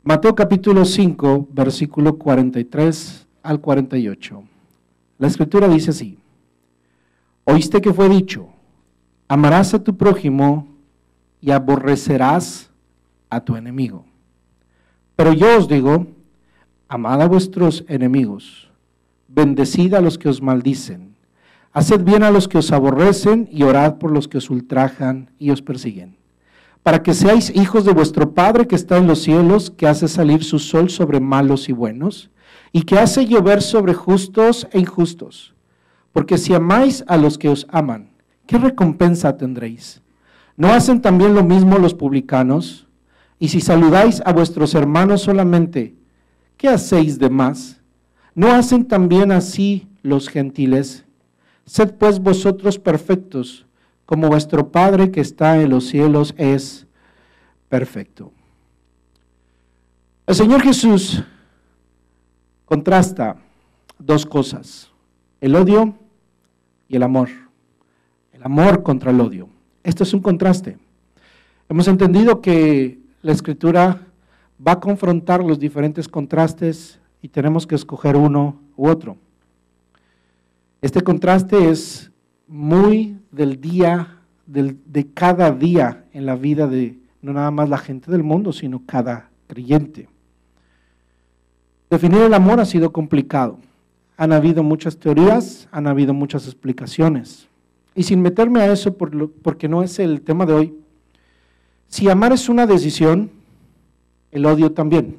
Mateo capítulo 5, versículo 43 al 48. La escritura dice así: oíste que fue dicho, amarás a tu prójimo y aborrecerás a tu enemigo. Pero yo os digo, amad a vuestros enemigos, bendecid a los que os maldicen, haced bien a los que os aborrecen y orad por los que os ultrajan y os persiguen, para que seáis hijos de vuestro Padre que está en los cielos, que hace salir su sol sobre malos y buenos, y que hace llover sobre justos e injustos. Porque si amáis a los que os aman, ¿qué recompensa tendréis? ¿No hacen también lo mismo los publicanos? Y si saludáis a vuestros hermanos solamente, ¿qué hacéis de más? ¿No hacen también así los gentiles? Sed pues vosotros perfectos, como vuestro Padre que está en los cielos es perfecto. El Señor Jesús contrasta dos cosas: el odio y el amor. El amor contra el odio. Esto es un contraste. Hemos entendido que la Escritura va a confrontar los diferentes contrastes y tenemos que escoger uno u otro. Este contraste es muy del día, de cada día en la vida de no nada más la gente del mundo, sino cada creyente. Definir el amor ha sido complicado. Han habido muchas teorías, han habido muchas explicaciones. Y sin meterme a eso, porque no es el tema de hoy, si amar es una decisión, el odio también.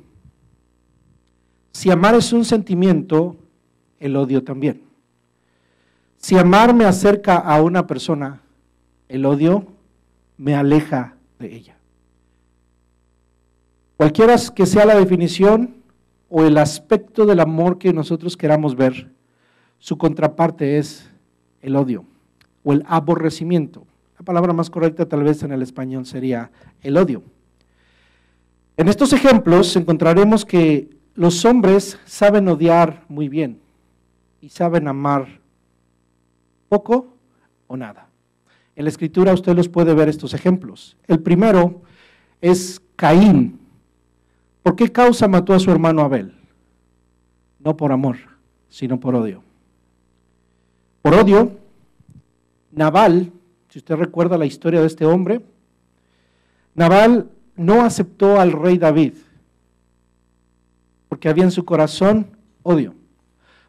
Si amar es un sentimiento, el odio también. Si amar me acerca a una persona, el odio me aleja de ella. Cualquiera que sea la definición o el aspecto del amor que nosotros queramos ver, su contraparte es el odio o el aborrecimiento. La palabra más correcta tal vez en el español sería el odio. En estos ejemplos encontraremos que los hombres saben odiar muy bien y saben amar poco o nada. En la Escritura usted los puede ver estos ejemplos. El primero es Caín. ¿Por qué causa mató a su hermano Abel? No por amor, sino por odio. Por odio, Nabal, si usted recuerda la historia de este hombre, Nabal no aceptó al rey David porque había en su corazón odio.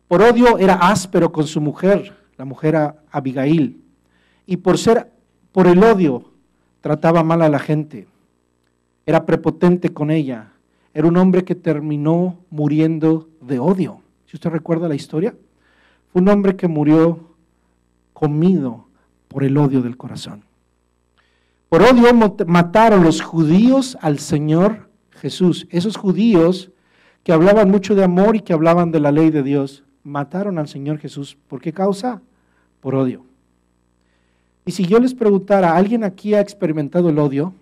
Por odio era áspero con su mujer, la mujer Abigail, y por el odio trataba mal a la gente, era prepotente con ella, era un hombre que terminó muriendo de odio. Si usted recuerda la historia, fue un hombre que murió comido por el odio del corazón. Por odio mataron los judíos al Señor Jesús. Esos judíos que hablaban mucho de amor y que hablaban de la ley de Dios, mataron al Señor Jesús. ¿Por qué causa? Por odio. Y si yo les preguntara, ¿alguien aquí ha experimentado el odio?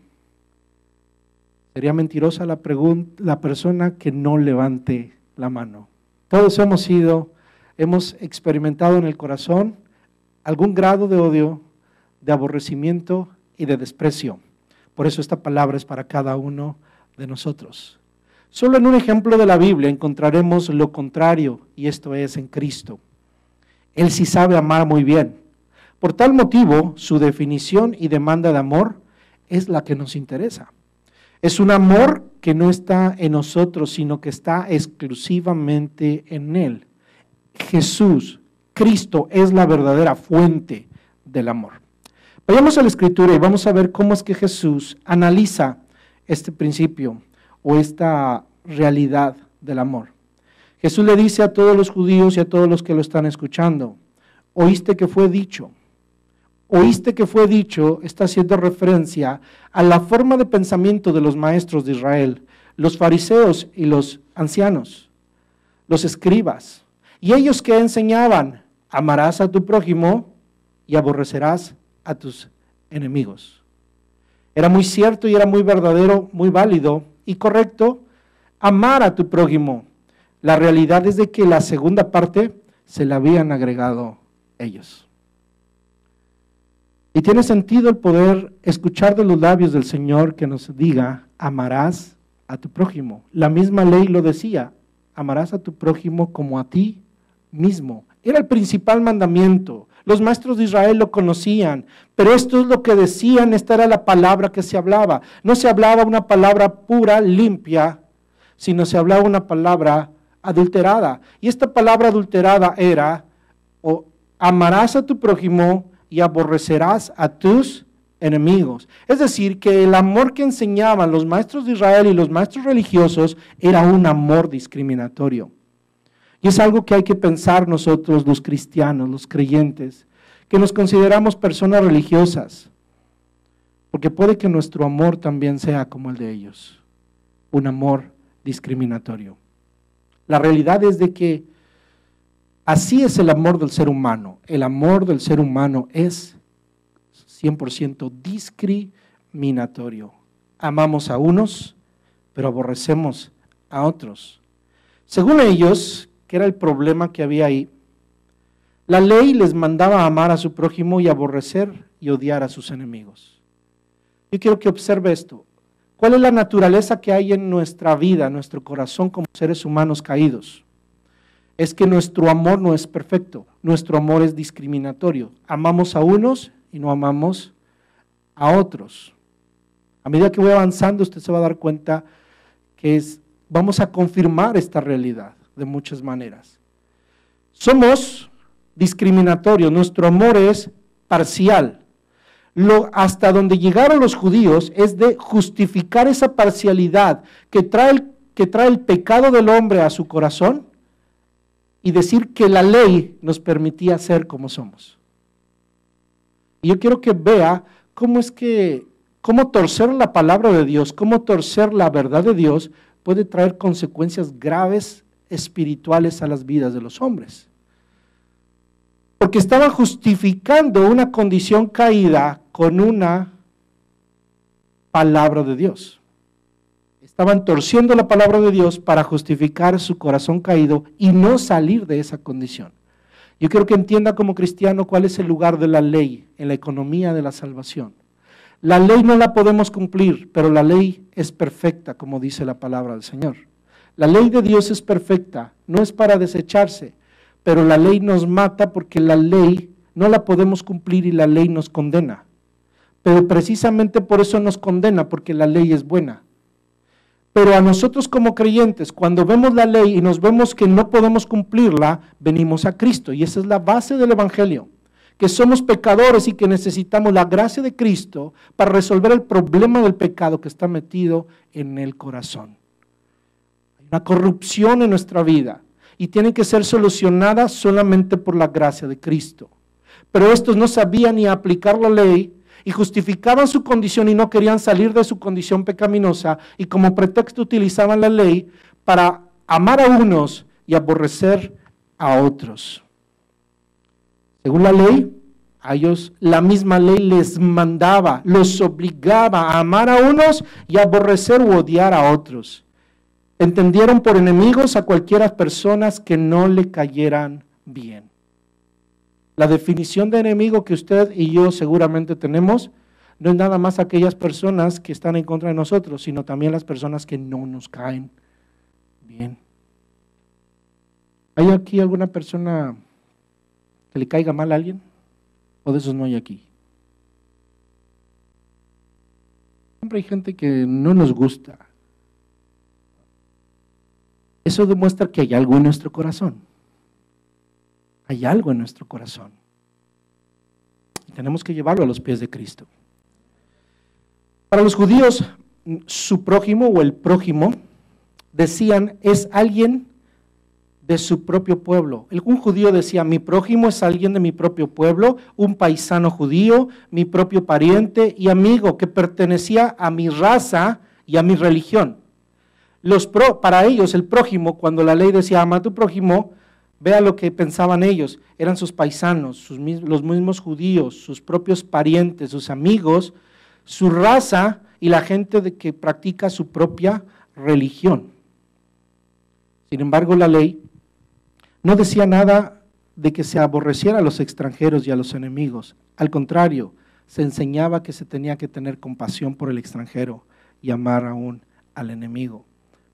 Sería mentirosa la persona que no levante la mano. Todos hemos experimentado en el corazón algún grado de odio, de aborrecimiento y de desprecio. Por eso esta palabra es para cada uno de nosotros. Solo en un ejemplo de la Biblia encontraremos lo contrario, y esto es en Cristo. Él sí sabe amar muy bien. Por tal motivo, su definición y demanda de amor es la que nos interesa. Es un amor que no está en nosotros, sino que está exclusivamente en Él. Jesús, Cristo, es la verdadera fuente del amor. Vayamos a la Escritura y vamos a ver cómo es que Jesús analiza este principio o esta realidad del amor. Jesús le dice a todos los judíos y a todos los que lo están escuchando, oíste que fue dicho. Oíste que fue dicho está haciendo referencia a la forma de pensamiento de los maestros de Israel, los fariseos y los ancianos, los escribas. Y ellos que enseñaban, amarás a tu prójimo y aborrecerás a tus enemigos. Era muy cierto y era muy verdadero, muy válido y correcto amar a tu prójimo. La realidad es de que la segunda parte se la habían agregado ellos. Y tiene sentido el poder escuchar de los labios del Señor que nos diga, amarás a tu prójimo. La misma ley lo decía, amarás a tu prójimo como a ti mismo. Era el principal mandamiento. Los maestros de Israel lo conocían, pero esto es lo que decían, esta era la palabra que se hablaba. No se hablaba una palabra pura, limpia, sino se hablaba una palabra adulterada. Y esta palabra adulterada era, amarás a tu prójimo y aborrecerás a tus enemigos. Es decir, que el amor que enseñaban los maestros de Israel y los maestros religiosos era un amor discriminatorio. Y es algo que hay que pensar nosotros los cristianos, los creyentes, que nos consideramos personas religiosas, porque puede que nuestro amor también sea como el de ellos, un amor discriminatorio. La realidad es de que así es el amor del ser humano. El amor del ser humano es 100% discriminatorio. Amamos a unos, pero aborrecemos a otros. Según ellos, que era el problema que había ahí, la ley les mandaba amar a su prójimo y aborrecer y odiar a sus enemigos. Yo quiero que observe esto. ¿Cuál es la naturaleza que hay en nuestra vida, en nuestro corazón como seres humanos caídos? Es que nuestro amor no es perfecto, nuestro amor es discriminatorio. Amamos a unos y no amamos a otros. A medida que voy avanzando, usted se va a dar cuenta que vamos a confirmar esta realidad de muchas maneras. Somos discriminatorios, nuestro amor es parcial. Hasta donde llegaron los judíos es de justificar esa parcialidad que trae el pecado del hombre a su corazón y decir que la ley nos permitía ser como somos. Y yo quiero que vea cómo torcer la palabra de Dios, cómo torcer la verdad de Dios puede traer consecuencias graves espirituales a las vidas de los hombres. Porque estaban justificando una condición caída con una palabra de Dios. Estaban torciendo la palabra de Dios para justificar su corazón caído y no salir de esa condición. Yo quiero que entienda como cristiano cuál es el lugar de la ley en la economía de la salvación. La ley no la podemos cumplir, pero la ley es perfecta, como dice la palabra del Señor. La ley de Dios es perfecta, no es para desecharse, pero la ley nos mata porque la ley no la podemos cumplir y la ley nos condena. Pero precisamente por eso nos condena, porque la ley es buena. Pero a nosotros como creyentes, cuando vemos la ley y nos vemos que no podemos cumplirla, venimos a Cristo. Y esa es la base del Evangelio, que somos pecadores y que necesitamos la gracia de Cristo para resolver el problema del pecado que está metido en el corazón. Hay una corrupción en nuestra vida y tiene que ser solucionada solamente por la gracia de Cristo. Pero estos no sabían ni aplicar la ley y justificaban su condición y no querían salir de su condición pecaminosa y como pretexto utilizaban la ley para amar a unos y aborrecer a otros. Según la ley, a ellos la misma ley les mandaba, los obligaba a amar a unos y a aborrecer u odiar a otros. Entendieron por enemigos a cualquiera personas que no le cayeran bien. La definición de enemigo que usted y yo seguramente tenemos no es nada más aquellas personas que están en contra de nosotros, sino también las personas que no nos caen bien. ¿Hay aquí alguna persona que le caiga mal a alguien? ¿O de esos no hay aquí? Siempre hay gente que no nos gusta. Eso demuestra que hay algo en nuestro corazón. Hay algo en nuestro corazón. Y tenemos que llevarlo a los pies de Cristo. Para los judíos, su prójimo o el prójimo, decían, es alguien de su propio pueblo. Un judío decía, mi prójimo es alguien de mi propio pueblo, un paisano judío, mi propio pariente y amigo que pertenecía a mi raza y a mi religión. Para ellos, el prójimo, cuando la ley decía, ama a tu prójimo, vea lo que pensaban ellos, eran sus paisanos, los mismos judíos, sus propios parientes, sus amigos, su raza y la gente que practica su propia religión. Sin embargo, la ley no decía nada de que se aborreciera a los extranjeros y a los enemigos. Al contrario, se enseñaba que se tenía que tener compasión por el extranjero y amar aún al enemigo.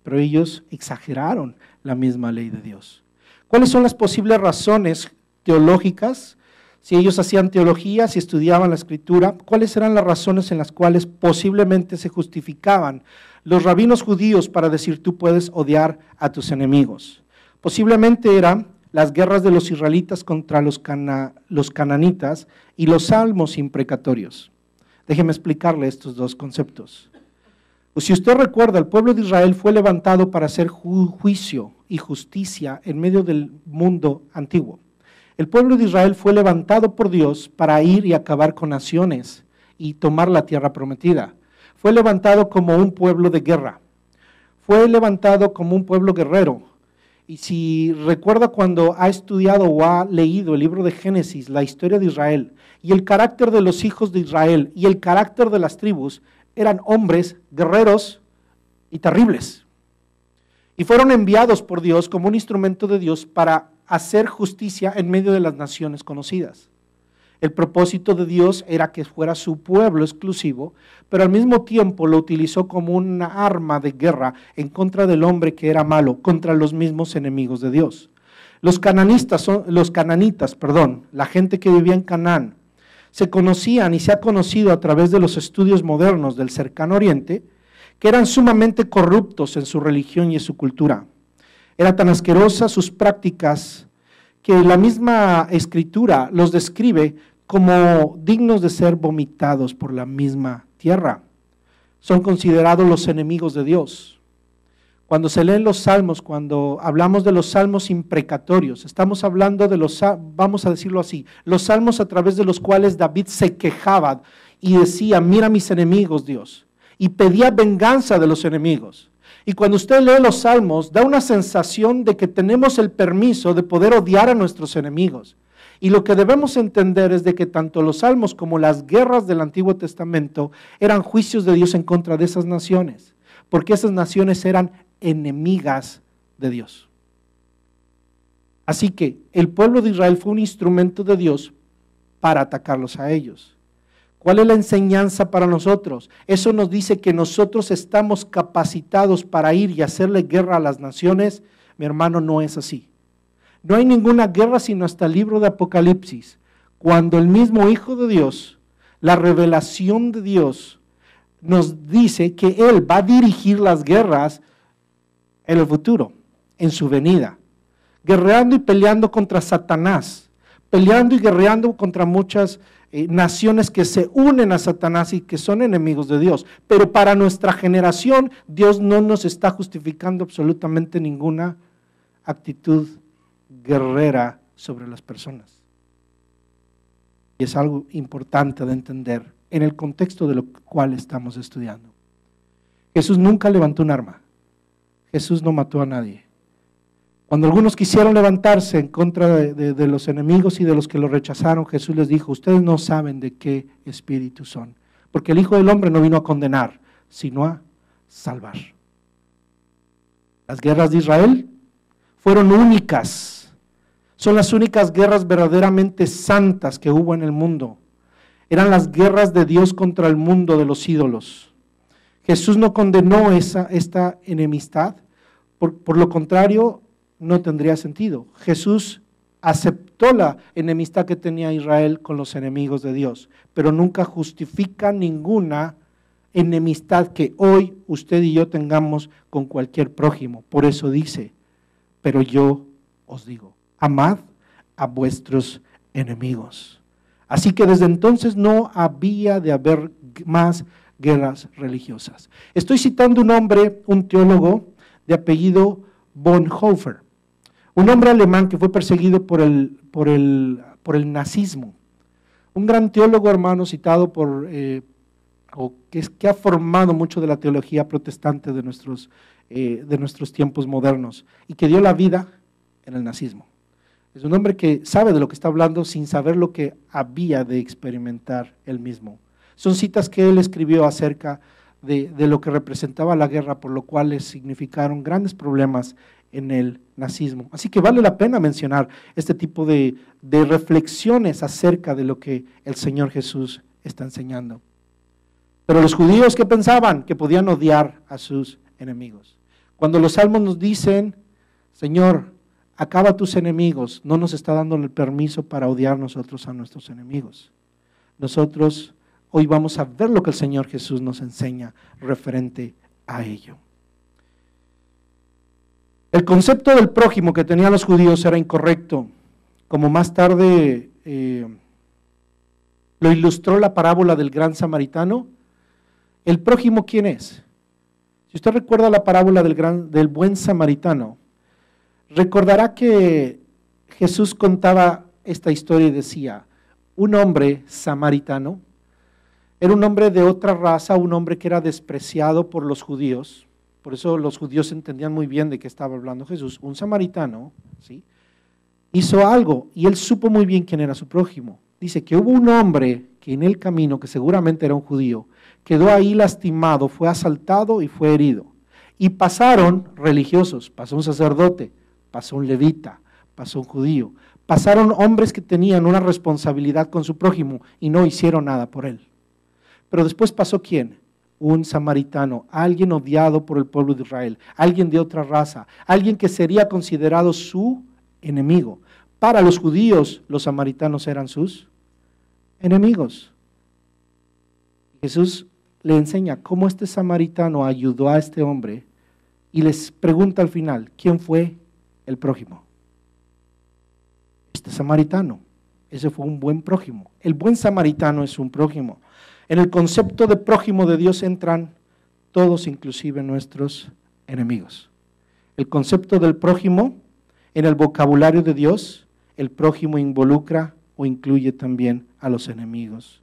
Pero ellos exageraron la misma ley de Dios. ¿Cuáles son las posibles razones teológicas? Si ellos hacían teología, si estudiaban la Escritura, ¿cuáles eran las razones en las cuales posiblemente se justificaban los rabinos judíos para decir tú puedes odiar a tus enemigos? Posiblemente eran las guerras de los israelitas contra los cananitas y los salmos imprecatorios. Déjeme explicarle estos dos conceptos. Pues si usted recuerda, el pueblo de Israel fue levantado para hacer juicio y justicia en medio del mundo antiguo. El pueblo de Israel fue levantado por Dios para ir y acabar con naciones y tomar la tierra prometida. Fue levantado como un pueblo de guerra. Fue levantado como un pueblo guerrero. Y si recuerda cuando ha estudiado o ha leído el libro de Génesis, la historia de Israel, y el carácter de los hijos de Israel y el carácter de las tribus, eran hombres guerreros y terribles. Y fueron enviados por Dios como un instrumento de Dios para hacer justicia en medio de las naciones conocidas. El propósito de Dios era que fuera su pueblo exclusivo, pero al mismo tiempo lo utilizó como una arma de guerra en contra del hombre que era malo, contra los mismos enemigos de Dios. Los cananitas, la gente que vivía en Canaán, se conocían y se ha conocido a través de los estudios modernos del cercano oriente, que eran sumamente corruptos en su religión y en su cultura. Era tan asquerosa sus prácticas que la misma Escritura los describe como dignos de ser vomitados por la misma tierra. Son considerados los enemigos de Dios. Cuando se leen los salmos, cuando hablamos de los salmos imprecatorios, estamos hablando de los, vamos a decirlo así, los salmos a través de los cuales David se quejaba y decía, mira mis enemigos, Dios, y pedía venganza de los enemigos. Y cuando usted lee los salmos, da una sensación de que tenemos el permiso de poder odiar a nuestros enemigos. Y lo que debemos entender es de que tanto los salmos como las guerras del Antiguo Testamento eran juicios de Dios en contra de esas naciones, porque esas naciones eran enemigas de Dios. Así que el pueblo de Israel fue un instrumento de Dios para atacarlos a ellos. ¿Cuál es la enseñanza para nosotros? Eso nos dice que nosotros estamos capacitados para ir y hacerle guerra a las naciones. Mi hermano, no es así. No hay ninguna guerra sino hasta el libro de Apocalipsis, cuando el mismo Hijo de Dios, la revelación de Dios, nos dice que Él va a dirigir las guerras en el futuro, en su venida, guerreando y peleando contra Satanás, peleando y guerreando contra muchas naciones que se unen a Satanás y que son enemigos de Dios. Pero para nuestra generación, Dios no nos está justificando absolutamente ninguna actitud guerrera sobre las personas. Y es algo importante de entender en el contexto de lo cual estamos estudiando. Jesús nunca levantó un arma. Jesús no mató a nadie. Cuando algunos quisieron levantarse en contra de los enemigos y de los que lo rechazaron, Jesús les dijo, ustedes no saben de qué espíritu son, porque el Hijo del Hombre no vino a condenar, sino a salvar. Las guerras de Israel fueron únicas, son las únicas guerras verdaderamente santas que hubo en el mundo. Eran las guerras de Dios contra el mundo de los ídolos. Jesús no condenó esta enemistad, por lo contrario, no tendría sentido. Jesús aceptó la enemistad que tenía Israel con los enemigos de Dios, pero nunca justifica ninguna enemistad que hoy usted y yo tengamos con cualquier prójimo. Por eso dice, pero yo os digo, amad a vuestros enemigos. Así que desde entonces no había de haber más guerras religiosas. Estoy citando un hombre, un teólogo de apellido Bonhoeffer, un hombre alemán que fue perseguido por el nazismo. Un gran teólogo, hermano, citado que ha formado mucho de la teología protestante de nuestros tiempos modernos y que dio la vida en el nazismo. Es un hombre que sabe de lo que está hablando sin saber lo que había de experimentar él mismo. Son citas que él escribió acerca de lo que representaba la guerra, por lo cual les significaron grandes problemas en el nazismo. Así que vale la pena mencionar este tipo de reflexiones acerca de lo que el Señor Jesús está enseñando. Pero los judíos, ¿qué pensaban? Que podían odiar a sus enemigos. Cuando los salmos nos dicen, Señor, acaba a tus enemigos, no nos está dando el permiso para odiar nosotros a nuestros enemigos. Nosotros hoy vamos a ver lo que el Señor Jesús nos enseña referente a ello. El concepto del prójimo que tenían los judíos era incorrecto, como más tarde lo ilustró la parábola del gran samaritano. ¿El prójimo quién es? Si usted recuerda la parábola del buen samaritano, recordará que Jesús contaba esta historia y decía, un hombre samaritano, era un hombre de otra raza, un hombre que era despreciado por los judíos, por eso los judíos entendían muy bien de qué estaba hablando Jesús. Un samaritano, ¿sí?, hizo algo y él supo muy bien quién era su prójimo. Dice que hubo un hombre que en el camino, que seguramente era un judío, quedó ahí lastimado, fue asaltado y fue herido. Y pasaron religiosos, pasó un sacerdote, pasó un levita, pasó un judío, pasaron hombres que tenían una responsabilidad con su prójimo y no hicieron nada por él. Pero después pasó ¿quién? Un samaritano, alguien odiado por el pueblo de Israel, alguien de otra raza, alguien que sería considerado su enemigo. Para los judíos, los samaritanos eran sus enemigos. Jesús le enseña cómo este samaritano ayudó a este hombre y les pregunta al final, ¿quién fue el prójimo? Este samaritano. Ese fue un buen prójimo. El buen samaritano es un prójimo. En el concepto de prójimo de Dios entran todos, inclusive nuestros enemigos. El concepto del prójimo, en el vocabulario de Dios, el prójimo involucra o incluye también a los enemigos.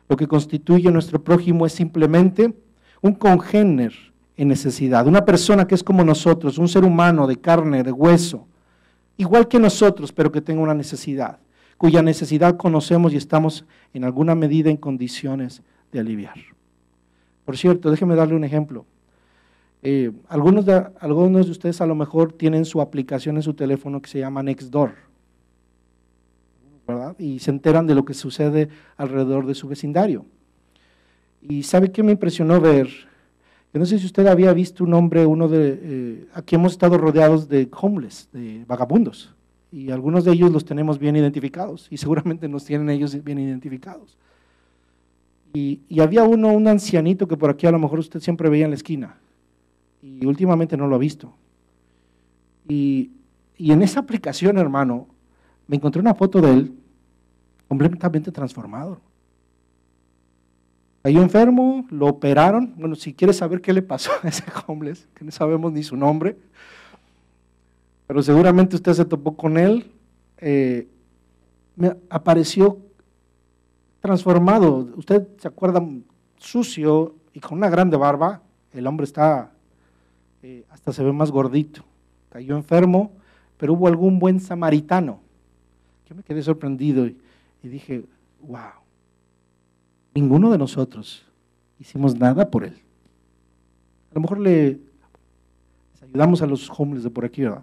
Lo que constituye nuestro prójimo es simplemente un congéner en necesidad, una persona que es como nosotros, un ser humano de carne, de hueso, igual que nosotros, pero que tenga una necesidad, cuya necesidad conocemos y estamos en alguna medida en condiciones de aliviar. Por cierto, déjeme darle un ejemplo. Algunos de ustedes a lo mejor tienen su aplicación en su teléfono que se llama Nextdoor, ¿verdad? Y se enteran de lo que sucede alrededor de su vecindario. Y ¿sabe qué me impresionó ver? Yo no sé si usted había visto un hombre, aquí hemos estado rodeados de homeless, de vagabundos, y algunos de ellos los tenemos bien identificados, y seguramente nos tienen ellos bien identificados. Y había un ancianito que por aquí a lo mejor usted siempre veía en la esquina, y últimamente no lo ha visto. Y en esa aplicación, hermano, me encontré una foto de él completamente transformado. Cayó enfermo, lo operaron. Bueno, si quiere saber qué le pasó a ese homeless, que no sabemos ni su nombre, pero seguramente usted se topó con él, me apareció transformado. Usted se acuerda, sucio y con una grande barba, el hombre está, hasta se ve más gordito. Cayó enfermo, pero hubo algún buen samaritano. Yo me quedé sorprendido y dije, wow, ninguno de nosotros hicimos nada por él. A lo mejor les ayudamos a los homeless de por aquí, ¿verdad?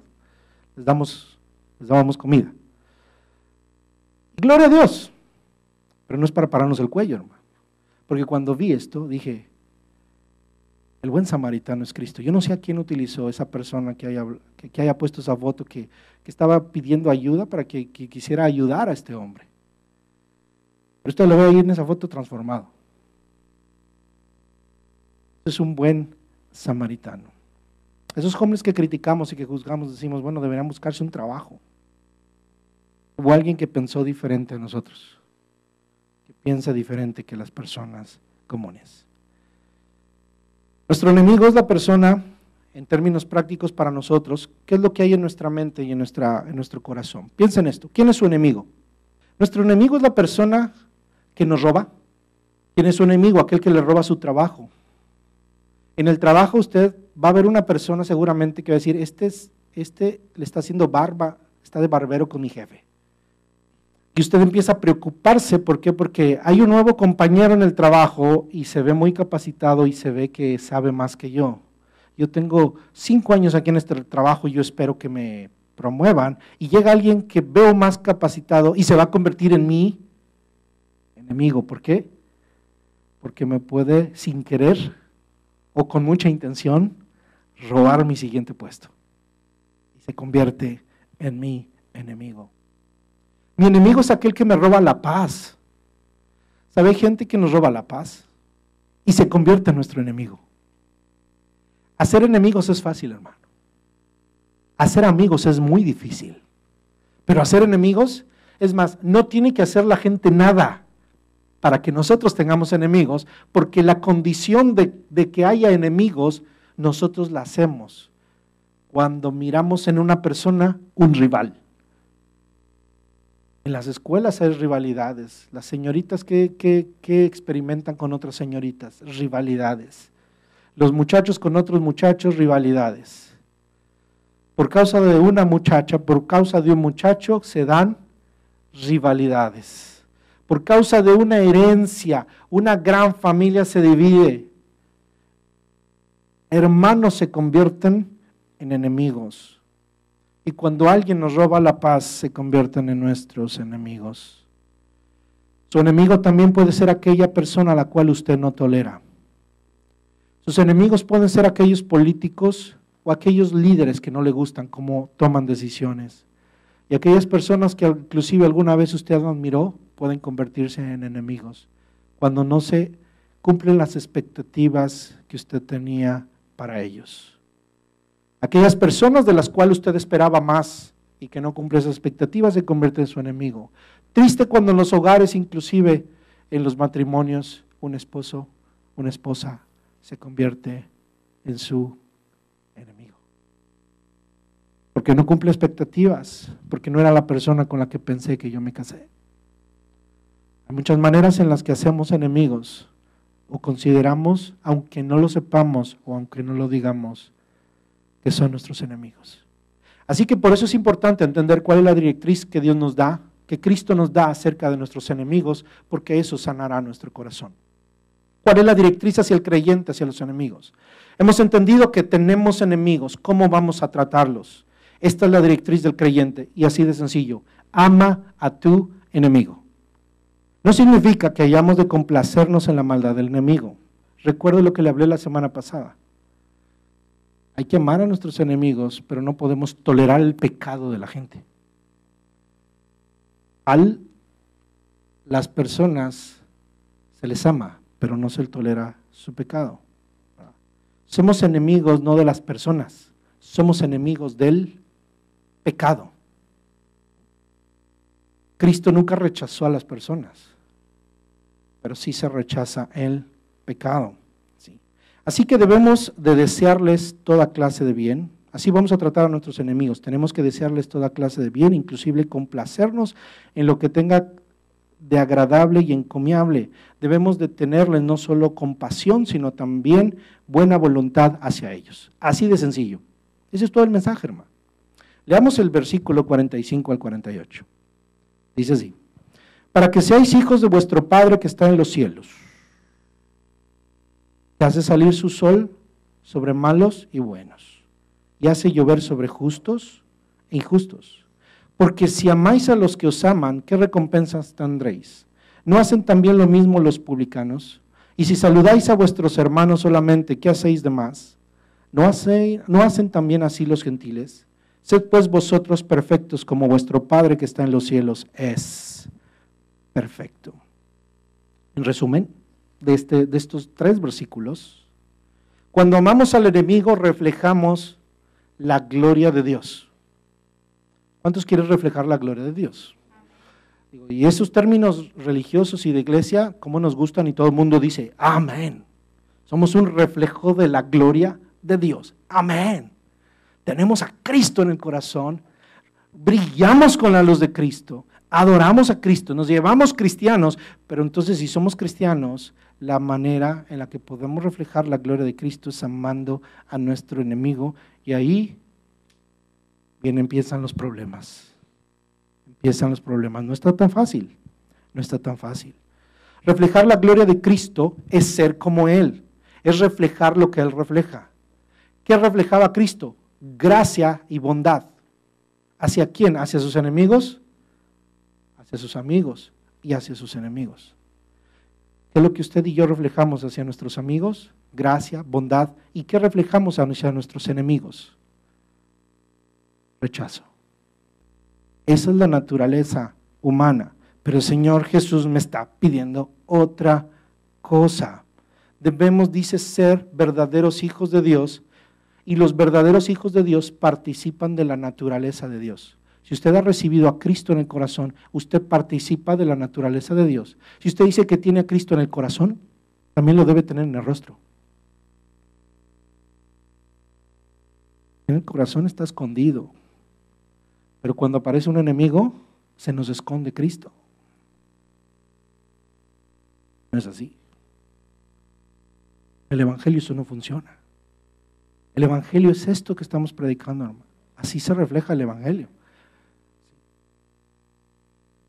Les dábamos comida. Gloria a Dios, pero no es para pararnos el cuello, hermano. Porque cuando vi esto, dije, el buen samaritano es Cristo. Yo no sé a quién utilizó esa persona que haya puesto esa foto, que estaba pidiendo ayuda para que quisiera ayudar a este hombre. Pero usted lo ve ahí en esa foto transformado. Es un buen samaritano. Esos jóvenes que criticamos y que juzgamos, decimos, bueno, deberían buscarse un trabajo. Hubo alguien que pensó diferente a nosotros, que piensa diferente que las personas comunes. Nuestro enemigo es la persona, en términos prácticos para nosotros, ¿qué es lo que hay en nuestra mente y en nuestro corazón? Piensa en esto, ¿quién es su enemigo? Nuestro enemigo es la persona que nos roba. ¿Quién es su enemigo? Aquel que le roba su trabajo. En el trabajo usted va a ver una persona seguramente que va a decir, este le está haciendo barba, está de barbero con mi jefe. Y usted empieza a preocuparse, ¿por qué? Porque hay un nuevo compañero en el trabajo y se ve muy capacitado y se ve que sabe más que yo. Yo tengo 5 años aquí en este trabajo y yo espero que me promuevan, y llega alguien que veo más capacitado y se va a convertir en mi enemigo. ¿Por qué? Porque me puede sin querer o con mucha intención robar mi siguiente puesto. Y se convierte en mi enemigo. Mi enemigo es aquel que me roba la paz. ¿Sabe? Hay gente que nos roba la paz y se convierte en nuestro enemigo. Hacer enemigos es fácil, hermano. Hacer amigos es muy difícil. Pero hacer enemigos, es más, no tiene que hacer la gente nada para que nosotros tengamos enemigos, porque la condición de que haya enemigos, nosotros la hacemos cuando miramos en una persona un rival. En las escuelas hay rivalidades. Las señoritas que experimentan con otras señoritas, rivalidades. Los muchachos con otros muchachos, rivalidades. Por causa de una muchacha, por causa de un muchacho, se dan rivalidades. Por causa de una herencia, una gran familia se divide. Hermanos se convierten en enemigos. Y cuando alguien nos roba la paz, se convierten en nuestros enemigos. Su enemigo también puede ser aquella persona a la cual usted no tolera. Sus enemigos pueden ser aquellos políticos o aquellos líderes que no le gustan cómo toman decisiones. Y aquellas personas que inclusive alguna vez usted admiró, pueden convertirse en enemigos cuando no se cumplen las expectativas que usted tenía para ellos. Aquellas personas de las cuales usted esperaba más y que no cumple esas expectativas se convierten en su enemigo. Triste cuando en los hogares, inclusive en los matrimonios, un esposo, una esposa se convierte en su enemigo. Porque no cumple expectativas, porque no era la persona con la que pensé que yo me casé. Hay muchas maneras en las que hacemos enemigos o consideramos, aunque no lo sepamos o aunque no lo digamos, que son nuestros enemigos. Así que por eso es importante entender cuál es la directriz que Dios nos da, que Cristo nos da acerca de nuestros enemigos, porque eso sanará nuestro corazón. ¿Cuál es la directriz hacia el creyente, hacia los enemigos? Hemos entendido que tenemos enemigos, ¿cómo vamos a tratarlos? Esta es la directriz del creyente y así de sencillo, ama a tu enemigo. No significa que hayamos de complacernos en la maldad del enemigo. Recuerdo lo que le hablé la semana pasada. Hay que amar a nuestros enemigos, pero no podemos tolerar el pecado de la gente. A las personas se les ama, pero no se les tolera su pecado. Somos enemigos no de las personas, somos enemigos del pecado. Cristo nunca rechazó a las personas, pero sí se rechaza el pecado. Así que debemos de desearles toda clase de bien. Así vamos a tratar a nuestros enemigos. Tenemos que desearles toda clase de bien, inclusive complacernos en lo que tenga de agradable y encomiable. Debemos de tenerles no solo compasión, sino también buena voluntad hacia ellos. Así de sencillo. Ese es todo el mensaje, hermano. Leamos el versículo 45 al 48. Dice así: para que seáis hijos de vuestro Padre que está en los cielos, que hace salir su sol sobre malos y buenos, y hace llover sobre justos e injustos. Porque si amáis a los que os aman, ¿qué recompensas tendréis? ¿No hacen también lo mismo los publicanos? Y si saludáis a vuestros hermanos solamente, ¿qué hacéis de más? ¿No hacen también así los gentiles? Sed pues vosotros perfectos como vuestro Padre que está en los cielos es perfecto. En resumen, de estos 3 versículos, cuando amamos al enemigo reflejamos la gloria de Dios. ¿Cuántos quieren reflejar la gloria de Dios? Y esos términos religiosos y de iglesia, ¿cómo nos gustan? Y todo el mundo dice, amén. Somos un reflejo de la gloria de Dios. Amén. Tenemos a Cristo en el corazón, brillamos con la luz de Cristo, adoramos a Cristo, nos llevamos cristianos, pero entonces si somos cristianos, la manera en la que podemos reflejar la gloria de Cristo es amando a nuestro enemigo, y ahí empiezan los problemas. No está tan fácil, no está tan fácil. Reflejar la gloria de Cristo es ser como Él, es reflejar lo que Él refleja. ¿Qué reflejaba Cristo? Gracia y bondad. ¿Hacia quién? ¿Hacia sus enemigos? Hacia sus amigos y hacia sus enemigos. ¿Qué es lo que usted y yo reflejamos hacia nuestros amigos? Gracia, bondad. ¿Y qué reflejamos hacia nuestros enemigos? Rechazo. Esa es la naturaleza humana. Pero el Señor Jesús me está pidiendo otra cosa. Debemos, dice, ser verdaderos hijos de Dios, y los verdaderos hijos de Dios participan de la naturaleza de Dios. Si usted ha recibido a Cristo en el corazón, usted participa de la naturaleza de Dios. Si usted dice que tiene a Cristo en el corazón, también lo debe tener en el rostro. En el corazón está escondido, pero cuando aparece un enemigo, se nos esconde Cristo. No es así. El Evangelio eso no funciona. El Evangelio es esto que estamos predicando, hermano. Así se refleja el Evangelio.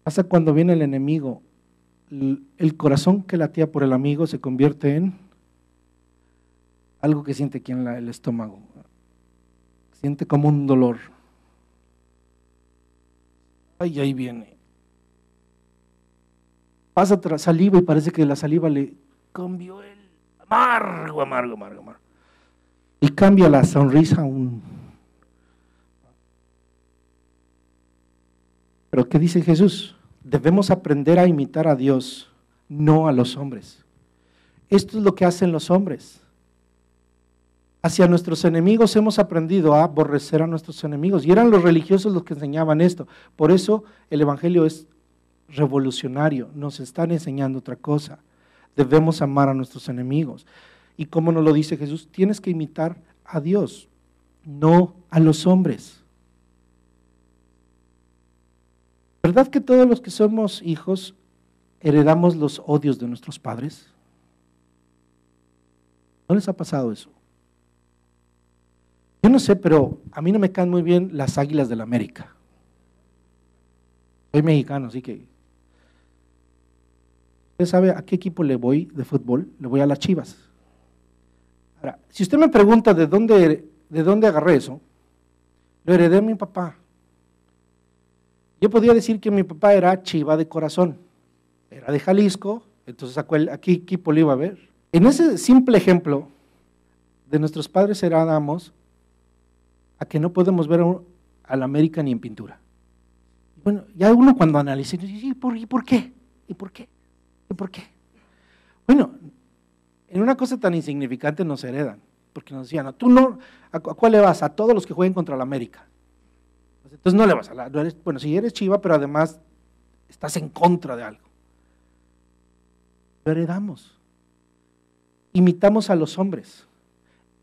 Pasa cuando viene el enemigo, el corazón que latía por el amigo se convierte en algo que siente aquí en el estómago. Siente como un dolor. Ay, ahí viene. Pasa tras saliva y parece que la saliva le cambió el amargo. Y cambia la sonrisa a un... Pero ¿qué dice Jesús? Debemos aprender a imitar a Dios, no a los hombres. Esto es lo que hacen los hombres. Hacia nuestros enemigos hemos aprendido a aborrecer a nuestros enemigos. Y eran los religiosos los que enseñaban esto. Por eso el Evangelio es revolucionario. Nos están enseñando otra cosa. Debemos amar a nuestros enemigos. Y como nos lo dice Jesús, tienes que imitar a Dios, no a los hombres. ¿Verdad que todos los que somos hijos heredamos los odios de nuestros padres? ¿No les ha pasado eso? Yo no sé, pero a mí no me caen muy bien las Águilas del la América. Soy mexicano, así que... ¿Usted sabe a qué equipo le voy de fútbol? Le voy a las Chivas. Ahora, si usted me pregunta de dónde agarré eso, lo heredé de mi papá. Yo podría decir que mi papá era chiva de corazón, era de Jalisco, entonces ¿a qué equipo le iba a ver? En ese simple ejemplo de nuestros padres heredamos a que no podemos ver al América ni en pintura. Bueno, ya uno cuando analiza, ¿y por qué? ¿Y por qué? ¿Y por qué? Bueno, en una cosa tan insignificante nos heredan, porque nos decían, no, tú no, ¿a cuál le vas? A todos los que jueguen contra la América. Entonces no le vas a bueno, si eres chiva, pero además estás en contra de algo. Lo heredamos. Imitamos a los hombres.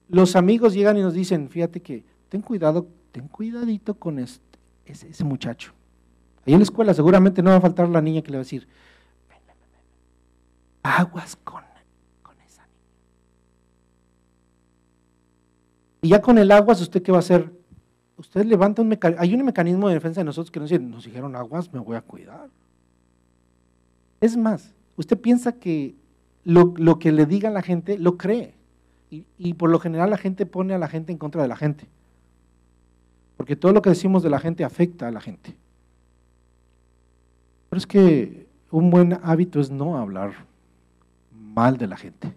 Los amigos llegan y nos dicen, fíjate que ten cuidadito con ese muchacho. Ahí en la escuela seguramente no va a faltar la niña que le va a decir, ven. Aguas con esa niña. Y ya con el aguas, ¿usted qué va a hacer? Usted levanta hay un mecanismo de defensa de nosotros que nos dijeron aguas, me voy a cuidar. Es más, usted piensa que lo que le diga la gente lo cree. Y por lo general la gente pone a la gente en contra de la gente. Porque todo lo que decimos de la gente afecta a la gente. Pero es que un buen hábito es no hablar mal de la gente.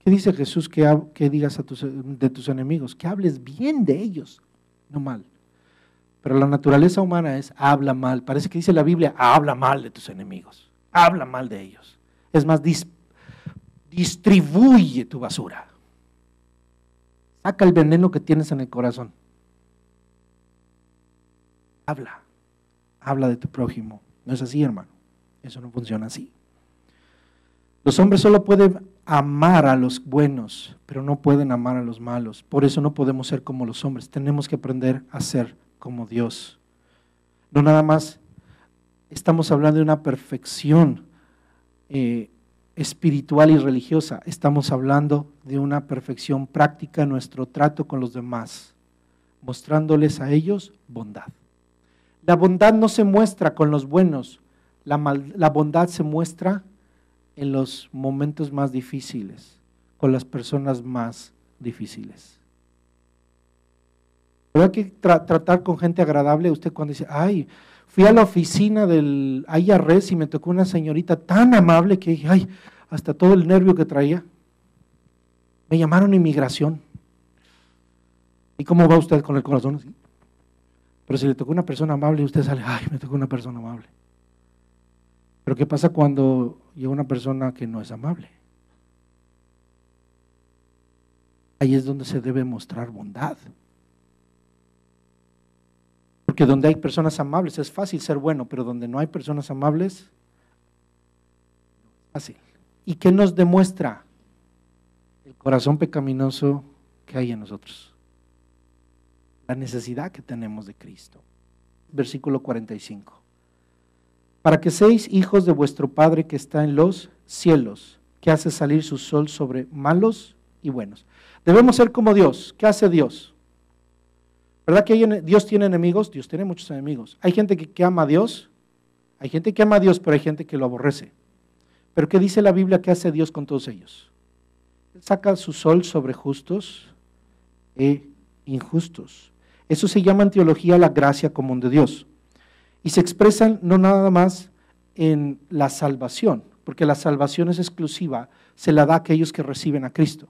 ¿Qué dice Jesús que digas de tus enemigos? Que hables bien de ellos, no mal. Pero la naturaleza humana es habla mal. Parece que dice la Biblia, habla mal de tus enemigos. Habla mal de ellos. Es más, distribuye tu basura. Saca el veneno que tienes en el corazón. Habla de tu prójimo. No es así, hermano. Eso no funciona así. Los hombres solo pueden amar a los buenos, pero no pueden amar a los malos. Por eso no podemos ser como los hombres. Tenemos que aprender a ser como Dios. No nada más estamos hablando de una perfección espiritual y religiosa. Estamos hablando de una perfección práctica en nuestro trato con los demás, mostrándoles a ellos bondad. La bondad no se muestra con los buenos, la bondad se muestra en los momentos más difíciles, con las personas más difíciles. ¿Verdad que tratar con gente agradable? Usted cuando dice, ay, Fui a la oficina del IRS y me tocó una señorita tan amable que dije, ay, hasta todo el nervio que traía. Me llamaron a inmigración. ¿Y cómo va usted con el corazón así? Pero si le tocó una persona amable, usted sale, ay, me tocó una persona amable. Pero ¿qué pasa cuando llega una persona que no es amable? Ahí es donde se debe mostrar bondad. Porque donde hay personas amables es fácil ser bueno, pero donde no hay personas amables, es fácil. ¿Y qué nos demuestra? El corazón pecaminoso que hay en nosotros. La necesidad que tenemos de Cristo. Versículo 45. Para que seáis hijos de vuestro Padre que está en los cielos, que hace salir su sol sobre malos y buenos. Debemos ser como Dios. ¿Qué hace Dios? ¿Verdad que Dios tiene enemigos? Dios tiene muchos enemigos. Hay gente que ama a Dios, hay gente que ama a Dios, pero hay gente que lo aborrece. ¿Pero qué dice la Biblia que hace Dios con todos ellos? Él saca su sol sobre justos e injustos. Eso se llama en teología la gracia común de Dios. Y se expresan no nada más en la salvación, porque la salvación es exclusiva, se la da a aquellos que reciben a Cristo.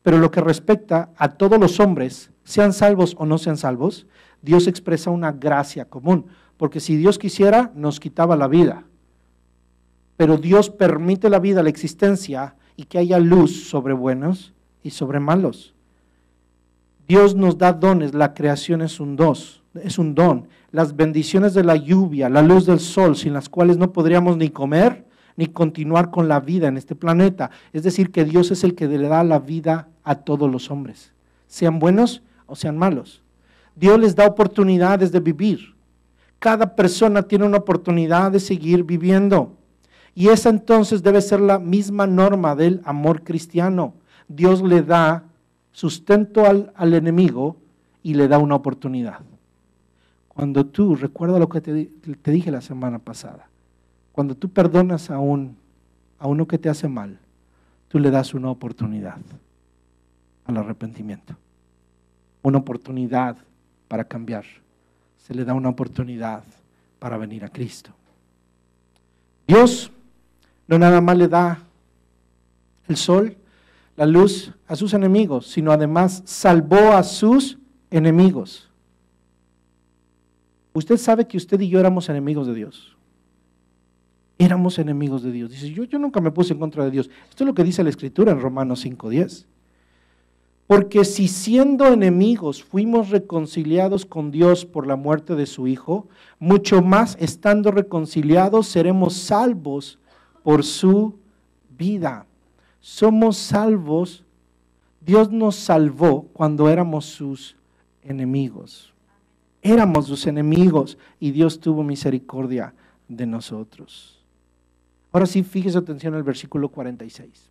Pero lo que respecta a todos los hombres, sean salvos o no sean salvos, Dios expresa una gracia común, porque si Dios quisiera, nos quitaba la vida. Pero Dios permite la vida, la existencia, y que haya luz sobre buenos y sobre malos. Dios nos da dones, la creación es un don. Las bendiciones de la lluvia, la luz del sol, sin las cuales no podríamos ni comer, ni continuar con la vida en este planeta. Es decir, que Dios es el que le da la vida a todos los hombres, sean buenos o sean malos. Dios les da oportunidades de vivir. Cada persona tiene una oportunidad de seguir viviendo. Y esa entonces debe ser la misma norma del amor cristiano. Dios le da sustento al enemigo y le da una oportunidad. Cuando tú, recuerda lo que te dije la semana pasada, cuando tú perdonas a uno que te hace mal, tú le das una oportunidad al arrepentimiento, una oportunidad para cambiar, se le da una oportunidad para venir a Cristo. Dios no nada más le da el sol, la luz a sus enemigos, sino además salvó a sus enemigos. Usted sabe que usted y yo éramos enemigos de Dios. Éramos enemigos de Dios. Dice, yo nunca me puse en contra de Dios. Esto es lo que dice la Escritura en Romanos 5:10. Porque si siendo enemigos fuimos reconciliados con Dios por la muerte de su Hijo, mucho más estando reconciliados seremos salvos por su vida. Somos salvos, Dios nos salvó cuando éramos sus enemigos. Éramos sus enemigos y Dios tuvo misericordia de nosotros. Ahora sí, fíjese atención al versículo 46.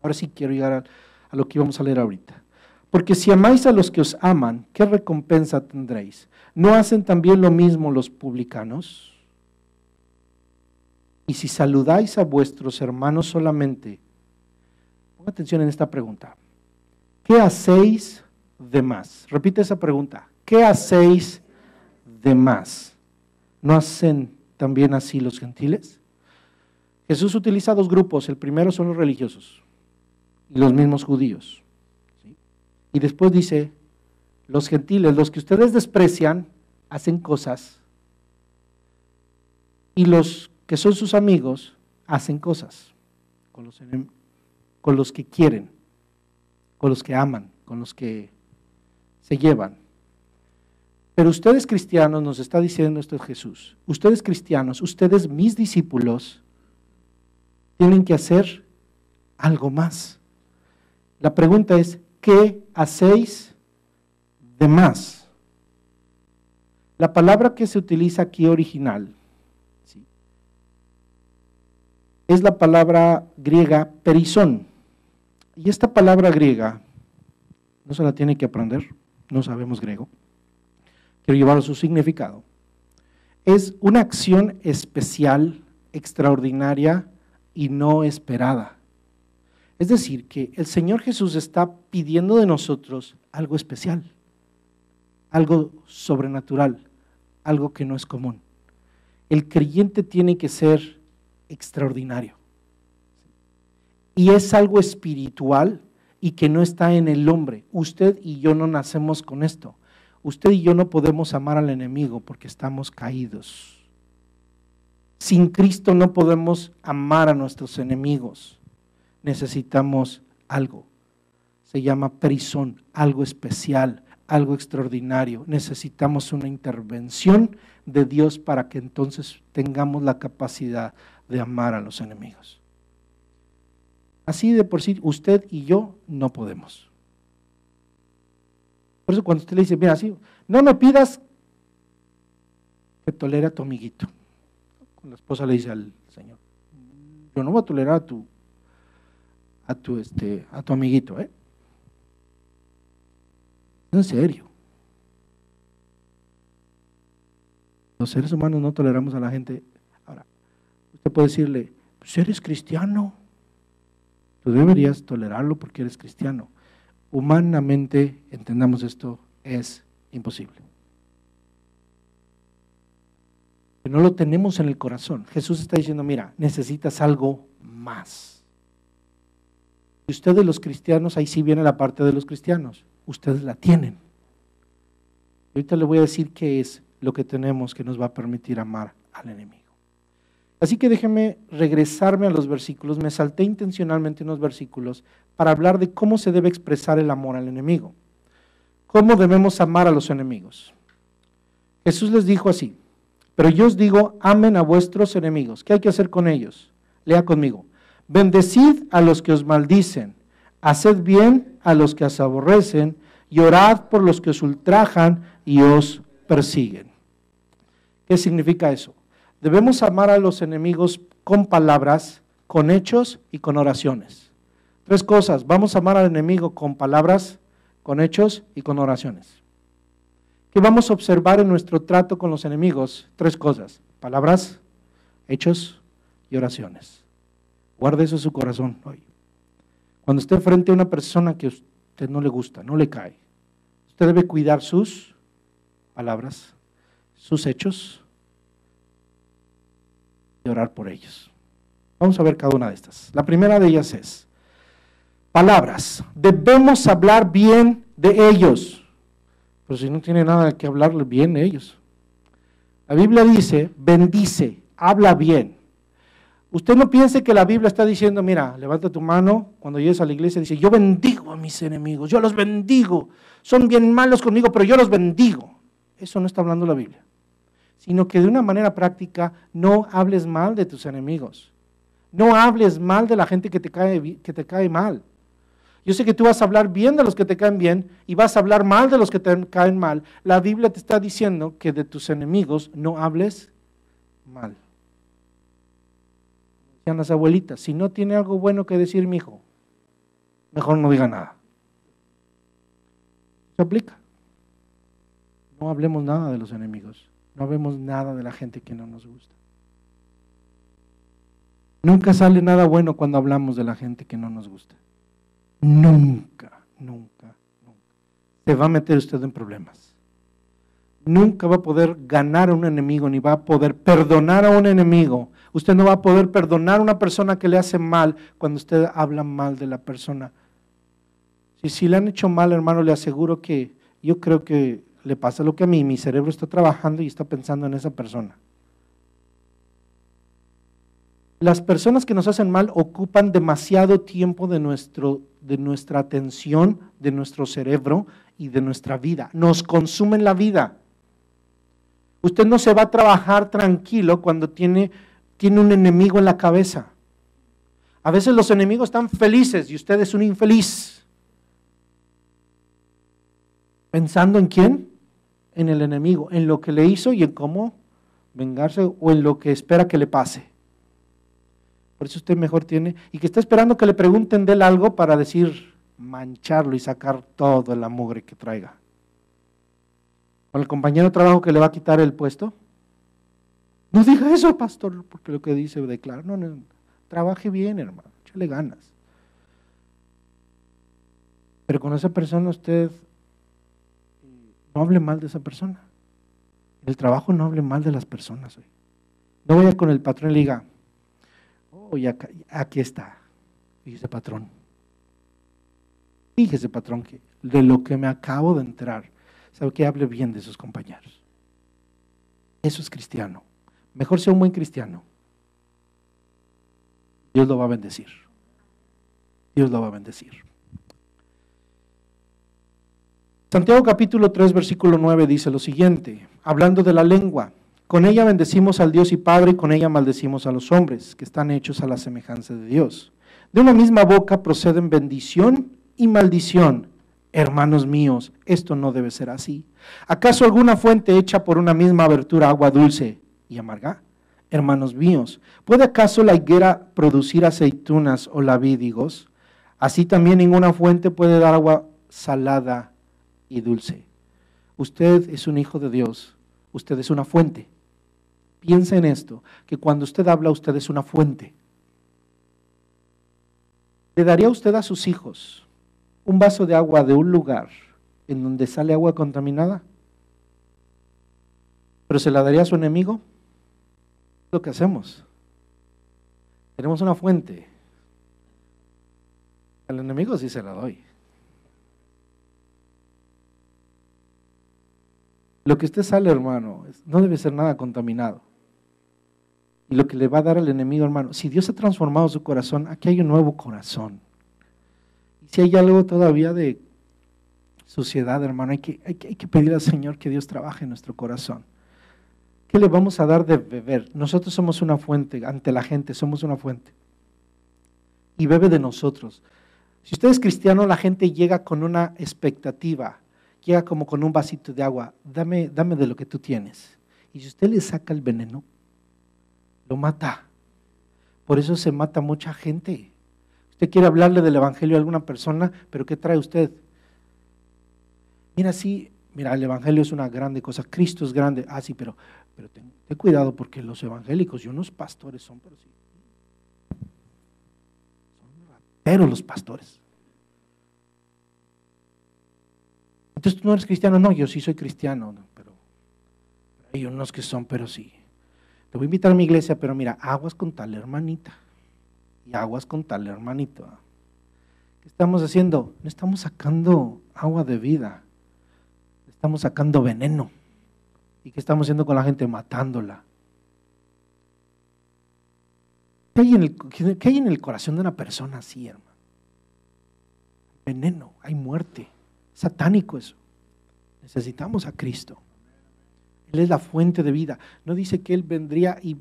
Ahora sí quiero llegar a lo que íbamos a leer ahorita. Porque si amáis a los que os aman, ¿qué recompensa tendréis? ¿No hacen también lo mismo los publicanos? Y si saludáis a vuestros hermanos solamente, ponga atención en esta pregunta. ¿Qué hacéis de más? Repite esa pregunta. ¿Qué hacéis de más? ¿No hacen también así los gentiles? Jesús utiliza dos grupos. El primero son los religiosos y los mismos judíos. ¿Sí? Y después dice, los gentiles, los que ustedes desprecian, hacen cosas. Y los que son sus amigos, hacen cosas con los que quieren, con los que aman, con los que se llevan. Pero ustedes cristianos, nos está diciendo esto Jesús, ustedes cristianos, ustedes mis discípulos, tienen que hacer algo más. La pregunta es, ¿qué hacéis de más? La palabra que se utiliza aquí original, ¿sí?, es la palabra griega perizón. Y esta palabra griega, no se la tiene que aprender, no sabemos griego, quiero llevar a su significado. Es una acción especial, extraordinaria y no esperada. Es decir, que el Señor Jesús está pidiendo de nosotros algo especial, algo sobrenatural, algo que no es común. El creyente tiene que ser extraordinario. Y es algo espiritual y que no está en el hombre. Usted y yo no nacemos con esto. Usted y yo no podemos amar al enemigo porque estamos caídos. Sin Cristo no podemos amar a nuestros enemigos. Necesitamos algo. Se llama perizón, algo especial, algo extraordinario. Necesitamos una intervención de Dios para que entonces tengamos la capacidad de amar a los enemigos. Así de por sí, usted y yo no podemos. Por eso cuando usted le dice, mira, así, no me pidas que tolere a tu amiguito. La esposa le dice al Señor, yo no voy a tolerar a tu amiguito, ¿eh? En serio. Los seres humanos no toleramos a la gente. Ahora, usted puede decirle, pues eres cristiano. Tú deberías tolerarlo porque eres cristiano. Humanamente, entendamos esto, es imposible. No lo tenemos en el corazón. Jesús está diciendo, mira, necesitas algo más. Y ustedes los cristianos, ahí sí viene la parte de los cristianos, ustedes la tienen. Ahorita le voy a decir qué es lo que tenemos que nos va a permitir amar al enemigo. Así que déjeme regresarme a los versículos, me salté intencionalmente unos versículos para hablar de cómo se debe expresar el amor al enemigo. ¿Cómo debemos amar a los enemigos? Jesús les dijo así, pero yo os digo, amen a vuestros enemigos. ¿Qué hay que hacer con ellos? Lea conmigo. Bendecid a los que os maldicen, haced bien a los que os aborrecen y orad por los que os ultrajan y os persiguen. ¿Qué significa eso? Debemos amar a los enemigos con palabras, con hechos y con oraciones. Tres cosas, vamos a amar al enemigo con palabras, con hechos y con oraciones. ¿Qué vamos a observar en nuestro trato con los enemigos? Tres cosas, palabras, hechos y oraciones. Guarde eso en su corazón hoy. Cuando esté frente a una persona que a usted no le gusta, no le cae, usted debe cuidar sus palabras, sus hechos y orar por ellos. Vamos a ver cada una de estas. La primera de ellas es, palabras, debemos hablar bien de ellos. Pero si no tiene nada que hablarle bien de ellos. La Biblia dice, bendice, habla bien. Usted no piense que la Biblia está diciendo, mira, levanta tu mano, cuando llegues a la iglesia dice, yo bendigo a mis enemigos, yo los bendigo, son bien malos conmigo, pero yo los bendigo. Eso no está hablando la Biblia. Sino que de una manera práctica, no hables mal de tus enemigos. No hables mal de la gente que te cae mal. Yo sé que tú vas a hablar bien de los que te caen bien y vas a hablar mal de los que te caen mal. La Biblia te está diciendo que de tus enemigos no hables mal. Decían las abuelitas, si no tiene algo bueno que decir mi hijo, mejor no diga nada. Se aplica. No hablemos nada de los enemigos. No hablemos nada de la gente que no nos gusta. Nunca sale nada bueno cuando hablamos de la gente que no nos gusta. Nunca, nunca, nunca. Se va a meter usted en problemas. Nunca va a poder ganar a un enemigo, ni va a poder perdonar a un enemigo. Usted no va a poder perdonar a una persona que le hace mal cuando usted habla mal de la persona. Si le han hecho mal, hermano, le aseguro que yo creo que le pasa lo que a mí, mi cerebro está trabajando y está pensando en esa persona. Las personas que nos hacen mal ocupan demasiado tiempo de nuestra atención, de nuestro cerebro y de nuestra vida. Nos consumen la vida. Usted no se va a trabajar tranquilo cuando tiene un enemigo en la cabeza. A veces los enemigos están felices y usted es un infeliz. ¿Pensando en quién? En el enemigo, en lo que le hizo y en cómo vengarse o en lo que espera que le pase. Por eso usted mejor tiene, y que está esperando que le pregunten de él algo para decir, mancharlo y sacar toda la mugre que traiga. Con el compañero de trabajo que le va a quitar el puesto. No diga eso, pastor, porque lo que dice declara. No, trabaje bien, hermano, échale ganas. Pero con esa persona usted no hable mal de esa persona. En el trabajo no hable mal de las personas. No vaya con el patrón y le diga, oh, ya, aquí está. Fíjese, patrón. Fíjese, patrón, que de lo que me acabo de enterar, sabe que hable bien de sus compañeros. Eso es cristiano. Mejor sea un buen cristiano. Dios lo va a bendecir. Dios lo va a bendecir. Santiago capítulo 3, versículo 9 dice lo siguiente, hablando de la lengua. Con ella bendecimos al Dios y Padre, y con ella maldecimos a los hombres, que están hechos a la semejanza de Dios. De una misma boca proceden bendición y maldición. Hermanos míos, esto no debe ser así. ¿Acaso alguna fuente hecha por una misma abertura agua dulce y amarga? Hermanos míos, ¿puede acaso la higuera producir aceitunas o la vid higos? Así también ninguna fuente puede dar agua salada y dulce. Usted es un hijo de Dios, usted es una fuente. Piensa en esto, que cuando usted habla, usted es una fuente. ¿Le daría usted a sus hijos un vaso de agua de un lugar en donde sale agua contaminada? ¿Pero se la daría a su enemigo? Es lo que hacemos. Tenemos una fuente. Al enemigo sí se la doy. Lo que usted sale, hermano, no debe ser nada contaminado. Y lo que le va a dar al enemigo, hermano, si Dios ha transformado su corazón, aquí hay un nuevo corazón. Y si hay algo todavía de suciedad, hermano, hay que pedir al Señor que Dios trabaje en nuestro corazón. ¿Qué le vamos a dar de beber? Nosotros somos una fuente, ante la gente somos una fuente. Y bebe de nosotros. Si usted es cristiano, la gente llega con una expectativa, llega como con un vasito de agua, dame de lo que tú tienes. Y si usted le saca el veneno, lo mata. Por eso se mata mucha gente. Usted quiere hablarle del evangelio a alguna persona, pero ¿qué trae usted? Mira, sí, mira, el evangelio es una grande cosa, Cristo es grande. Ah, sí, pero ten cuidado porque los evangélicos y unos pastores son, pero sí, son rateros los pastores. Entonces tú no eres cristiano. No, yo sí soy cristiano, pero hay unos que son, pero sí. Te voy a invitar a mi iglesia, pero mira, aguas con tal hermanita y aguas con tal hermanito. ¿Qué estamos haciendo? No estamos sacando agua de vida, estamos sacando veneno. ¿Y qué estamos haciendo con la gente? Matándola. ¿Qué hay en el corazón de una persona así, hermano? Veneno, hay muerte. Satánico eso. Necesitamos a Cristo. Él es la fuente de vida. ¿No dice que Él vendría y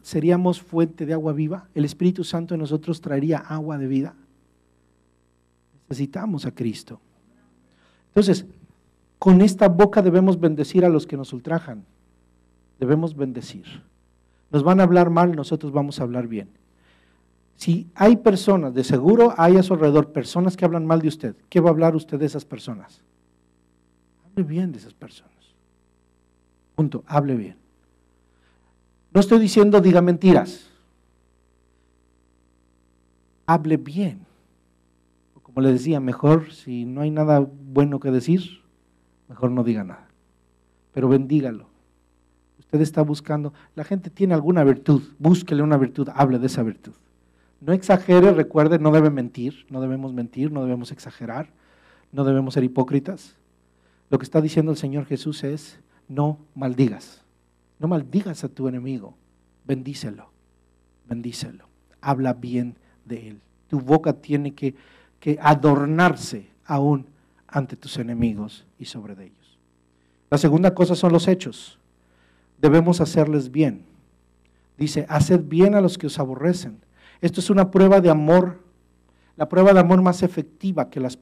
seríamos fuente de agua viva? El Espíritu Santo en nosotros traería agua de vida. Necesitamos a Cristo. Entonces, con esta boca debemos bendecir a los que nos ultrajan. Debemos bendecir. Nos van a hablar mal, nosotros vamos a hablar bien. Si hay personas, de seguro hay a su alrededor personas que hablan mal de usted, ¿qué va a hablar usted de esas personas? Hable bien de esas personas. Punto, hable bien. No estoy diciendo diga mentiras. Hable bien. Como le decía, mejor si no hay nada bueno que decir, mejor no diga nada. Pero bendígalo. Usted está buscando, la gente tiene alguna virtud, búsquele una virtud, hable de esa virtud. No exagere, recuerde, no debe mentir, no debemos exagerar, no debemos ser hipócritas. Lo que está diciendo el Señor Jesús es, no maldigas a tu enemigo, bendícelo, habla bien de él. Tu boca tiene que adornarse aún ante tus enemigos y sobre de ellos. La segunda cosa son los hechos. Debemos hacerles bien. Dice, haced bien a los que os aborrecen. Esto es una prueba de amor, la prueba de amor más efectiva que las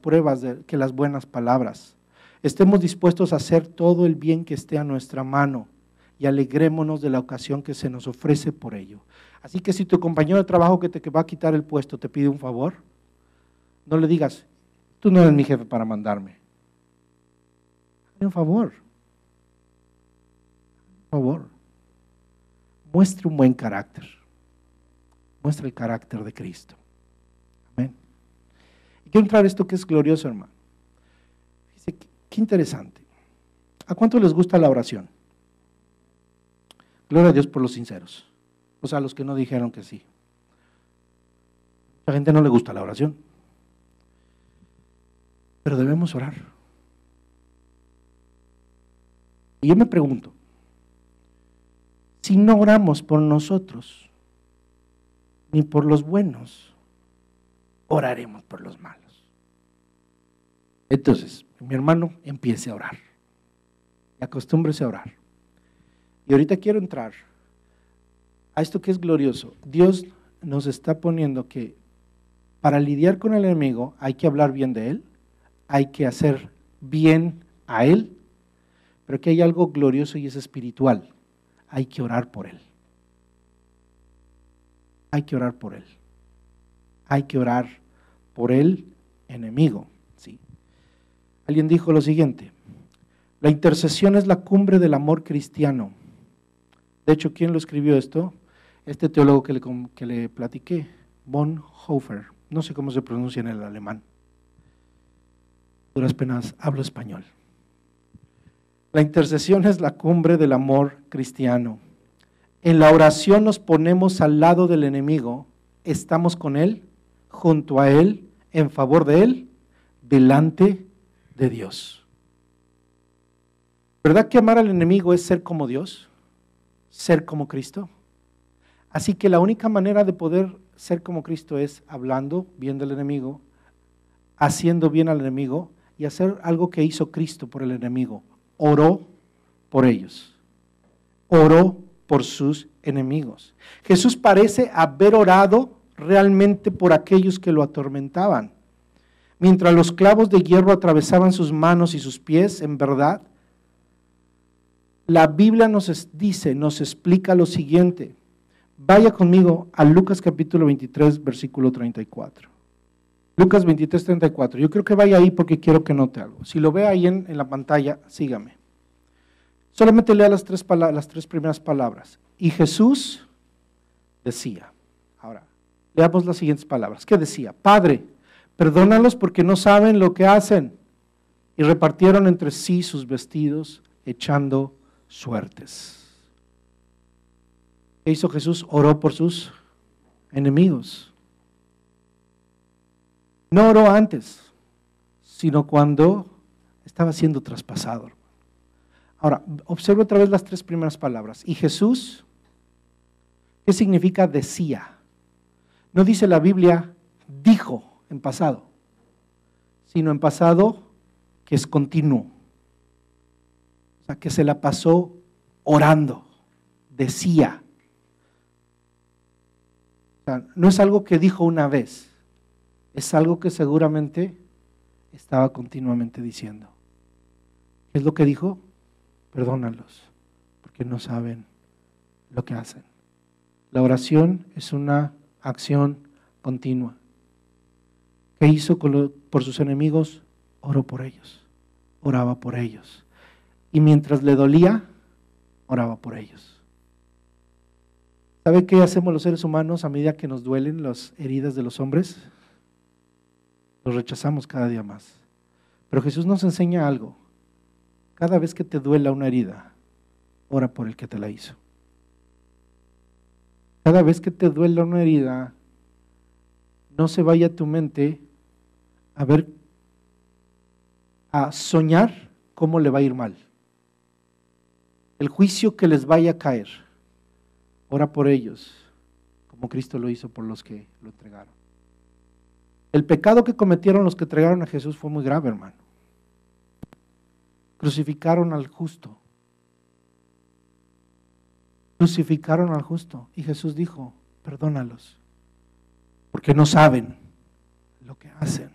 que las buenas palabras. Estemos dispuestos a hacer todo el bien que esté a nuestra mano y alegrémonos de la ocasión que se nos ofrece por ello. Así que si tu compañero de trabajo que te va a quitar el puesto te pide un favor, no le digas, tú no eres mi jefe para mandarme. Hazle un favor. Por favor. Muestre un buen carácter. Muestra el carácter de Cristo. Amén. Y quiero entrar a esto que es glorioso, hermano. Fíjense, qué interesante. ¿A cuánto les gusta la oración? Gloria a Dios por los sinceros, o sea, los que no dijeron que sí. A la gente no le gusta la oración, pero debemos orar. Y yo me pregunto, si no oramos por nosotros, ni por los buenos, oraremos por los malos. Entonces, mi hermano, empiece a orar. Y acostúmbrese a orar. Y ahorita quiero entrar a esto que es glorioso. Dios nos está poniendo que para lidiar con el enemigo hay que hablar bien de él, hay que hacer bien a él, pero que hay algo glorioso y es espiritual. Hay que orar por él. Hay que orar por él. Hay que orar por el enemigo. ¿Sí? Alguien dijo lo siguiente: la intercesión es la cumbre del amor cristiano. De hecho, ¿quién lo escribió esto? Este teólogo que le platiqué, Bonhoeffer. No sé cómo se pronuncia en el alemán. Duras penas hablo español. La intercesión es la cumbre del amor cristiano. En la oración nos ponemos al lado del enemigo, estamos con él, junto a él, en favor de él, delante de Dios. ¿Verdad que amar al enemigo es ser como Dios? Ser como Cristo. Así que la única manera de poder ser como Cristo es hablando bien del enemigo, haciendo bien al enemigo y hacer algo que hizo Cristo por el enemigo. Oró por ellos. Oró por sus enemigos. Jesús parece haber orado realmente por aquellos que lo atormentaban. Mientras los clavos de hierro atravesaban sus manos y sus pies, en verdad, la Biblia nos explica lo siguiente. Vaya conmigo a Lucas capítulo 23, versículo 34. Lucas 23, 34. Yo creo que vaya ahí porque quiero que note algo. Si lo ve ahí en la pantalla, sígame. Solamente lea las tres primeras palabras. Y Jesús decía. Ahora, leamos las siguientes palabras. ¿Qué decía? Padre, perdónalos porque no saben lo que hacen. Y repartieron entre sí sus vestidos, echando suertes. ¿Qué hizo Jesús? Oró por sus enemigos. No oró antes, sino cuando estaba siendo traspasado. Ahora, observe otra vez las tres primeras palabras. Y Jesús, ¿qué significa decía? No dice la Biblia, dijo en pasado, sino en pasado que es continuo. O sea, que se la pasó orando, decía. O sea, no es algo que dijo una vez, es algo que seguramente estaba continuamente diciendo. ¿Qué es lo que dijo? Perdónalos, porque no saben lo que hacen. La oración es una acción continua. ¿Qué hizo por sus enemigos? Oró por ellos, oraba por ellos. Y mientras le dolía, oraba por ellos. ¿Sabe qué hacemos los seres humanos a medida que nos duelen las heridas de los hombres? Los rechazamos cada día más. Pero Jesús nos enseña algo. Cada vez que te duela una herida, ora por el que te la hizo. Cada vez que te duela una herida, no se vaya a tu mente a soñar cómo le va a ir mal. El juicio que les vaya a caer, ora por ellos, como Cristo lo hizo por los que lo entregaron. El pecado que cometieron los que entregaron a Jesús fue muy grave, hermano. Crucificaron al justo. Crucificaron al justo. Y Jesús dijo, perdónalos, porque no saben lo que hacen.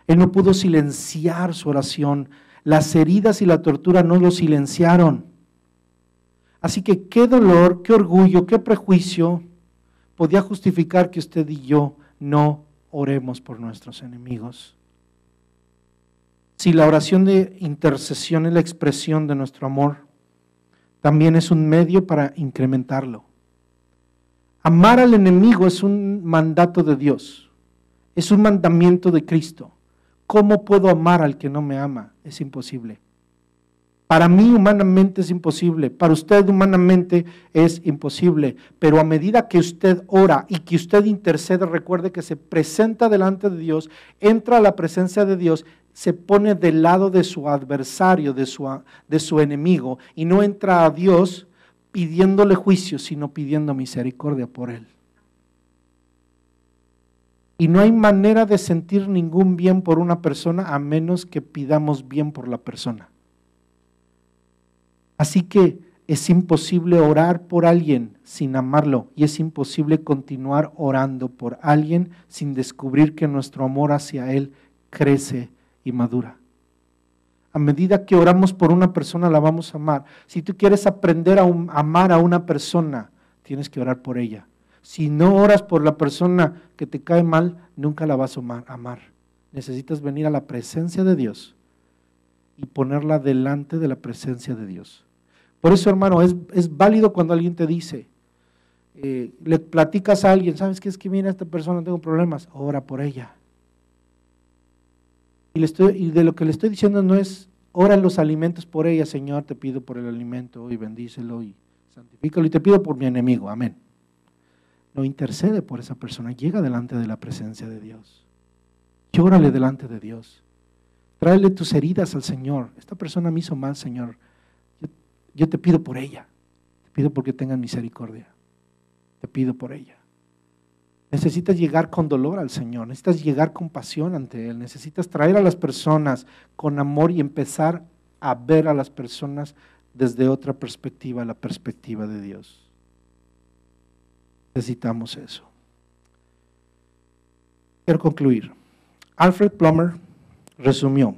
Él no pudo silenciar su oración. Las heridas y la tortura no lo silenciaron. Así que qué dolor, qué orgullo, qué prejuicio podía justificar que usted y yo no oremos por nuestros enemigos. Si la oración de intercesión es la expresión de nuestro amor, también es un medio para incrementarlo. Amar al enemigo es un mandato de Dios, es un mandamiento de Cristo. ¿Cómo puedo amar al que no me ama? Es imposible. Para mí humanamente es imposible, para usted humanamente es imposible, pero a medida que usted ora y que usted intercede, recuerde que se presenta delante de Dios, entra a la presencia de Dios, se pone del lado de su adversario, de su enemigo, y no entra a Dios pidiéndole juicio, sino pidiendo misericordia por él. Y no hay manera de sentir ningún bien por una persona a menos que pidamos bien por la persona. Así que es imposible orar por alguien sin amarlo y es imposible continuar orando por alguien sin descubrir que nuestro amor hacia él crece y madura. A medida que oramos por una persona la vamos a amar. Si tú quieres aprender a amar a una persona, tienes que orar por ella. Si no oras por la persona que te cae mal, nunca la vas a amar. Necesitas venir a la presencia de Dios y ponerla delante de la presencia de Dios. Por eso, hermano, es válido cuando alguien te dice, le platicas a alguien, ¿sabes qué? Es que mira, esta persona, tengo problemas, ora por ella. Y de lo que le estoy diciendo no es, ora los alimentos por ella, Señor, te pido por el alimento y bendícelo y santifícalo y te pido por mi enemigo, amén. No, intercede por esa persona, llega delante de la presencia de Dios. Llórale delante de Dios. Tráele tus heridas al Señor. Esta persona me hizo mal, Señor. Yo te pido por ella. Te pido porque tengan misericordia. Te pido por ella. Necesitas llegar con dolor al Señor. Necesitas llegar con pasión ante Él. Necesitas traer a las personas con amor y empezar a ver a las personas desde otra perspectiva, la perspectiva de Dios. Necesitamos eso. Quiero concluir. Alfred Plummer resumió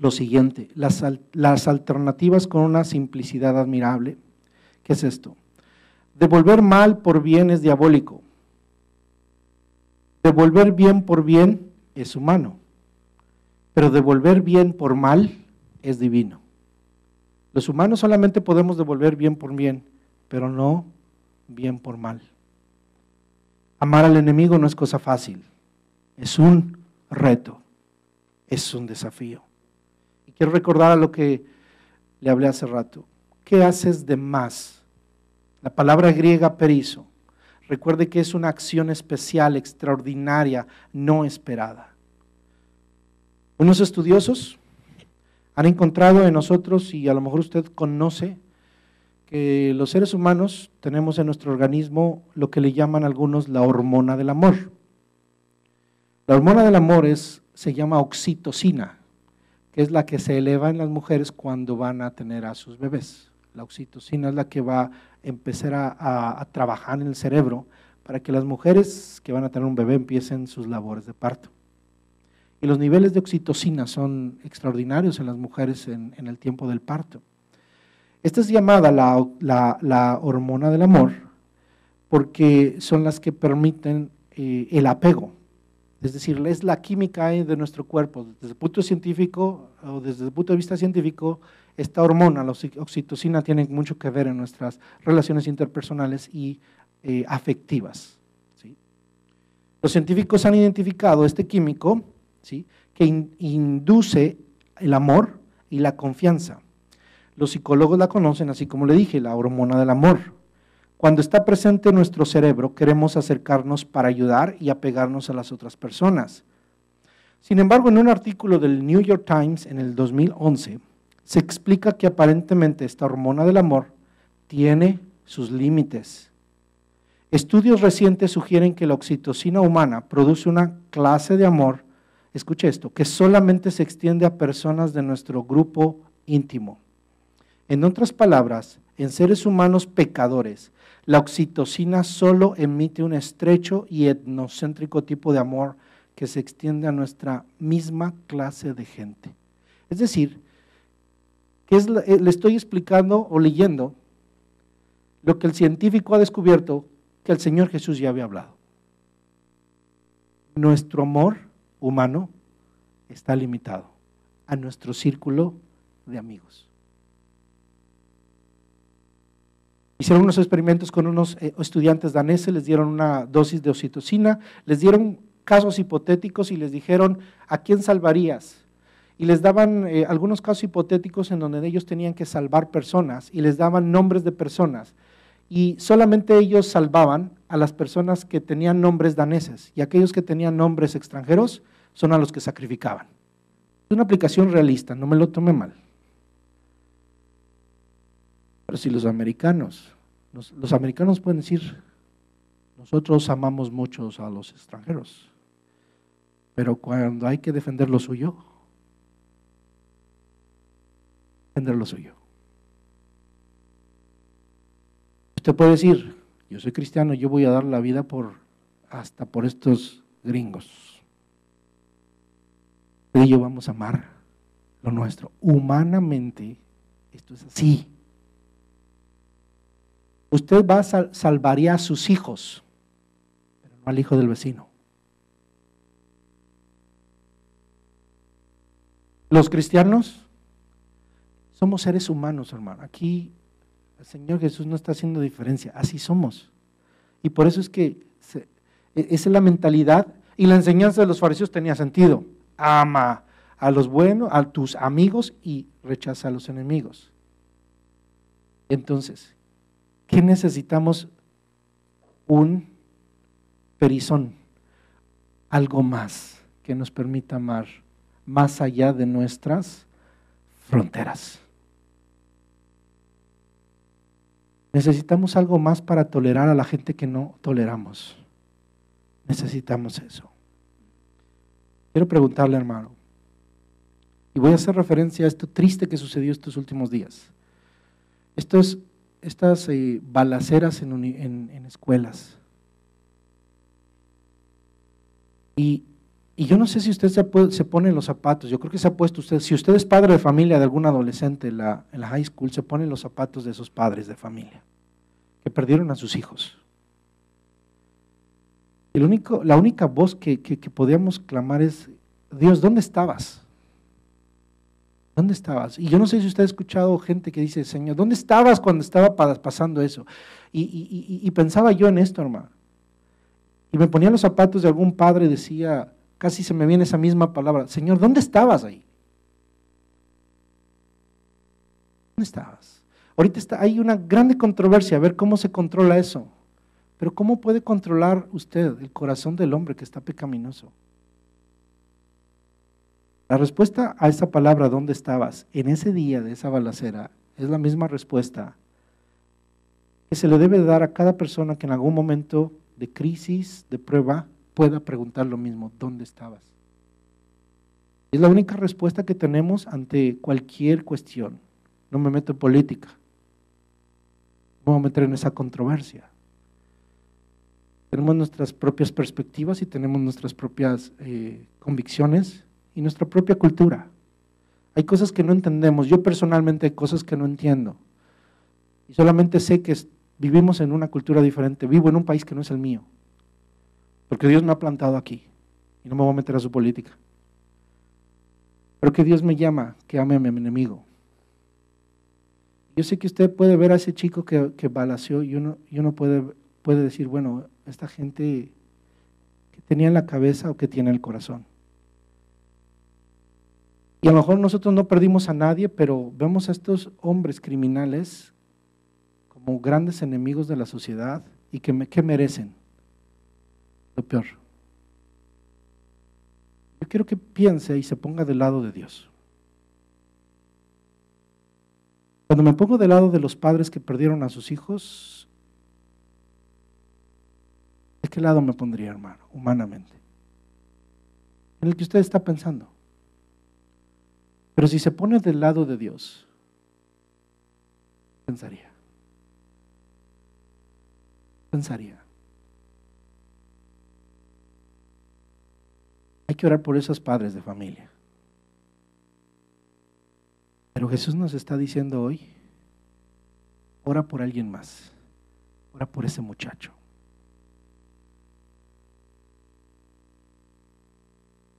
lo siguiente, las alternativas con una simplicidad admirable. ¿Qué es esto? Devolver mal por bien es diabólico. Devolver bien por bien es humano, pero devolver bien por mal es divino. Los humanos solamente podemos devolver bien por bien, pero no bien por mal. Amar al enemigo no es cosa fácil, es un reto, es un desafío. Y quiero recordar a lo que le hablé hace rato. ¿Qué haces de más? La palabra griega perizo. Recuerde que es una acción especial, extraordinaria, no esperada. Unos estudiosos han encontrado en nosotros, y a lo mejor usted conoce, que los seres humanos tenemos en nuestro organismo lo que le llaman algunos la hormona del amor. La hormona del amor se llama oxitocina, que es la que se eleva en las mujeres cuando van a tener a sus bebés. La oxitocina es la que va a empezar a trabajar en el cerebro para que las mujeres que van a tener un bebé empiecen sus labores de parto. Y los niveles de oxitocina son extraordinarios en las mujeres en el tiempo del parto. Esta es llamada la hormona del amor porque son las que permiten el apego. Es decir, es la química de nuestro cuerpo. Desde el punto científico o desde el punto de vista científico, esta hormona, la oxitocina, tiene mucho que ver en nuestras relaciones interpersonales y afectivas. ¿Sí? Los científicos han identificado este químico, ¿sí?, que induce el amor y la confianza. Los psicólogos la conocen así como le dije, la hormona del amor. Cuando está presente en nuestro cerebro, queremos acercarnos para ayudar y apegarnos a las otras personas. Sin embargo, en un artículo del New York Times en el 2011, se explica que aparentemente esta hormona del amor tiene sus límites. Estudios recientes sugieren que la oxitocina humana produce una clase de amor, escuche esto, que solamente se extiende a personas de nuestro grupo íntimo. En otras palabras, en seres humanos pecadores, la oxitocina solo emite un estrecho y etnocéntrico tipo de amor que se extiende a nuestra misma clase de gente. Es decir, le estoy explicando o leyendo lo que el científico ha descubierto que el Señor Jesús ya había hablado. Nuestro amor humano está limitado a nuestro círculo de amigos. Hicieron unos experimentos con unos estudiantes daneses, les dieron una dosis de oxitocina, les dieron casos hipotéticos y les dijeron, ¿a quién salvarías? y les daban algunos casos hipotéticos en donde ellos tenían que salvar personas y les daban nombres de personas y solamente ellos salvaban a las personas que tenían nombres daneses y aquellos que tenían nombres extranjeros son a los que sacrificaban. Es una aplicación realista, no me lo tome mal. Pero si los americanos pueden decir, nosotros amamos mucho a los extranjeros, pero cuando hay que defender lo suyo, defender lo suyo. Usted puede decir, yo soy cristiano, yo voy a dar la vida hasta por estos gringos. Pero yo vamos a amar lo nuestro. Humanamente, esto es así. Usted salvaría a sus hijos, pero no al hijo del vecino. Los cristianos somos seres humanos, hermano. Aquí el Señor Jesús no está haciendo diferencia, así somos. Y por eso es que esa es la mentalidad y la enseñanza de los fariseos tenía sentido. Ama a los buenos, a tus amigos y rechaza a los enemigos. Entonces, ¿qué necesitamos? Un perizón, algo más que nos permita amar más allá de nuestras fronteras. Necesitamos algo más para tolerar a la gente que no toleramos. Necesitamos eso. Quiero preguntarle, hermano, y voy a hacer referencia a esto triste que sucedió estos últimos días. Estas balaceras en escuelas. Y yo no sé si usted se pone en los zapatos, yo creo que se ha puesto usted, si usted es padre de familia de algún adolescente en la high school, se pone en los zapatos de esos padres de familia que perdieron a sus hijos. Y la única voz que podíamos clamar es, Dios, ¿dónde estabas? ¿Dónde estabas? Y yo no sé si usted ha escuchado gente que dice, Señor, ¿dónde estabas cuando estaba pasando eso? Y pensaba yo en esto, hermano. Y me ponía los zapatos de algún padre y decía, casi se me viene esa misma palabra, Señor, ¿dónde estabas ahí? ¿Dónde estabas? Ahorita hay una grande controversia, a ver cómo se controla eso. Pero ¿cómo puede controlar usted el corazón del hombre que está pecaminoso? La respuesta a esa palabra, ¿dónde estabas? En ese día de esa balacera, es la misma respuesta que se le debe dar a cada persona que en algún momento de crisis, de prueba, pueda preguntar lo mismo, ¿dónde estabas? Es la única respuesta que tenemos ante cualquier cuestión. No me meto en política, no me voy a meter en esa controversia. Tenemos nuestras propias perspectivas y tenemos nuestras propias convicciones y nuestra propia cultura. Hay cosas que no entendemos. Yo personalmente hay cosas que no entiendo. Y solamente sé que vivimos en una cultura diferente. Vivo en un país que no es el mío. Porque Dios me ha plantado aquí. Y no me voy a meter a su política. Pero que Dios me llama, que ame a mi enemigo. Yo sé que usted puede ver a ese chico que balaceó y uno puede decir, bueno, esta gente que tenía en la cabeza o que tiene en el corazón. Y a lo mejor nosotros no perdimos a nadie, pero vemos a estos hombres criminales como grandes enemigos de la sociedad y que merecen lo peor. Yo quiero que piense y se ponga del lado de Dios. Cuando me pongo del lado de los padres que perdieron a sus hijos, ¿de qué lado me pondría, hermano, humanamente? En el que usted está pensando. Pero si se pone del lado de Dios, pensaría. Hay que orar por esos padres de familia. Pero Jesús nos está diciendo hoy, ora por alguien más, ora por ese muchacho.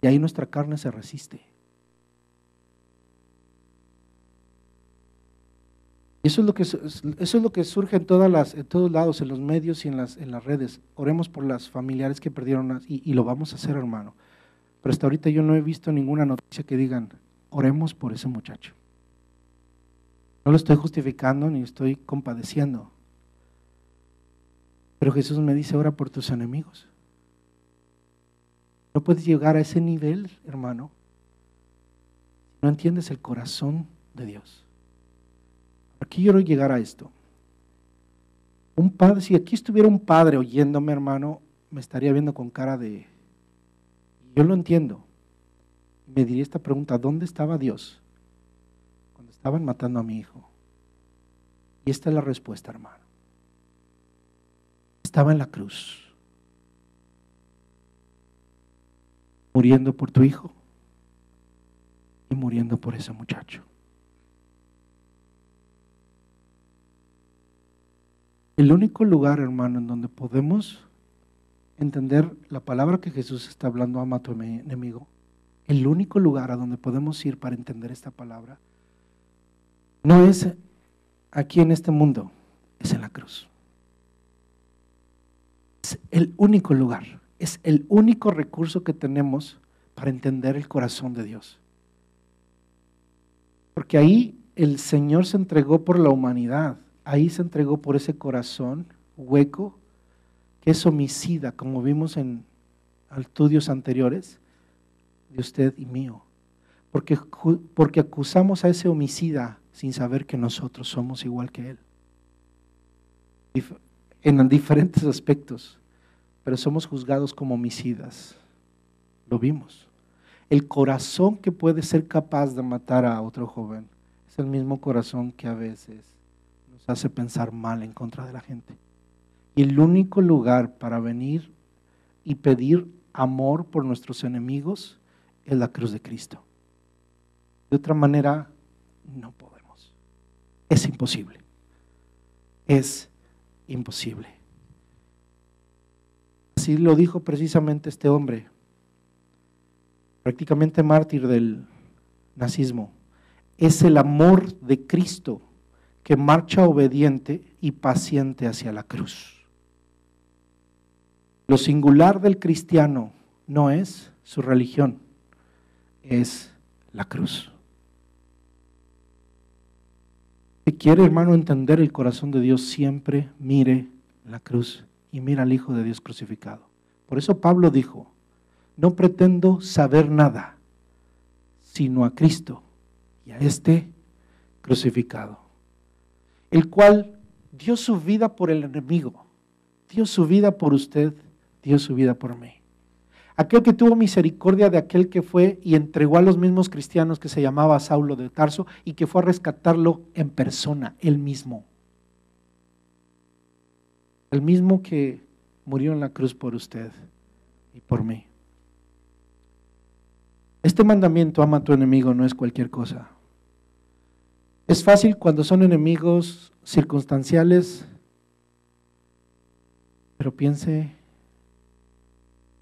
Y ahí nuestra carne se resiste. Y eso es lo que surge en todos lados, en los medios y en las redes. Oremos por las familiares que perdieron y lo vamos a hacer, hermano. Pero hasta ahorita yo no he visto ninguna noticia que digan, oremos por ese muchacho. No lo estoy justificando ni estoy compadeciendo. Pero Jesús me dice, ora por tus enemigos. No puedes llegar a ese nivel, hermano, si no entiendes el corazón de Dios. Aquí quiero llegar a esto. Un padre, si aquí estuviera un padre oyéndome, hermano, me estaría viendo con cara de, yo lo entiendo. Me diría esta pregunta, ¿dónde estaba Dios cuando estaban matando a mi hijo? Y esta es la respuesta, hermano. Estaba en la cruz, muriendo por tu hijo y muriendo por ese muchacho. El único lugar, hermano, en donde podemos entender la palabra que Jesús está hablando, ama a tu enemigo, el único lugar a donde podemos ir para entender esta palabra, no es aquí en este mundo, es en la cruz. Es el único lugar, es el único recurso que tenemos para entender el corazón de Dios. Porque ahí el Señor se entregó por la humanidad, ahí se entregó por ese corazón hueco que es homicida, como vimos en estudios anteriores de usted y mío. Porque acusamos a ese homicida sin saber que nosotros somos igual que él. En diferentes aspectos, pero somos juzgados como homicidas. Lo vimos. El corazón que puede ser capaz de matar a otro joven es el mismo corazón que a veces nos hace pensar mal en contra de la gente. Y el único lugar para venir y pedir amor por nuestros enemigos es la cruz de Cristo. De otra manera, no podemos. Es imposible. Es imposible. Así lo dijo precisamente este hombre, prácticamente mártir del nazismo. Es el amor de Cristo que marcha obediente y paciente hacia la cruz. Lo singular del cristiano no es su religión, es la cruz. Si quiere, hermano, entender el corazón de Dios, siempre mire la cruz y mira al Hijo de Dios crucificado. Por eso Pablo dijo, no pretendo saber nada, sino a Cristo y a este crucificado, el cual dio su vida por el enemigo, dio su vida por usted, dio su vida por mí. Aquel que tuvo misericordia de aquel que fue y entregó a los mismos cristianos que se llamaba Saulo de Tarso y que fue a rescatarlo en persona, él mismo. El mismo que murió en la cruz por usted y por mí. Este mandamiento, ama a tu enemigo, no es cualquier cosa. Es fácil cuando son enemigos circunstanciales, pero piense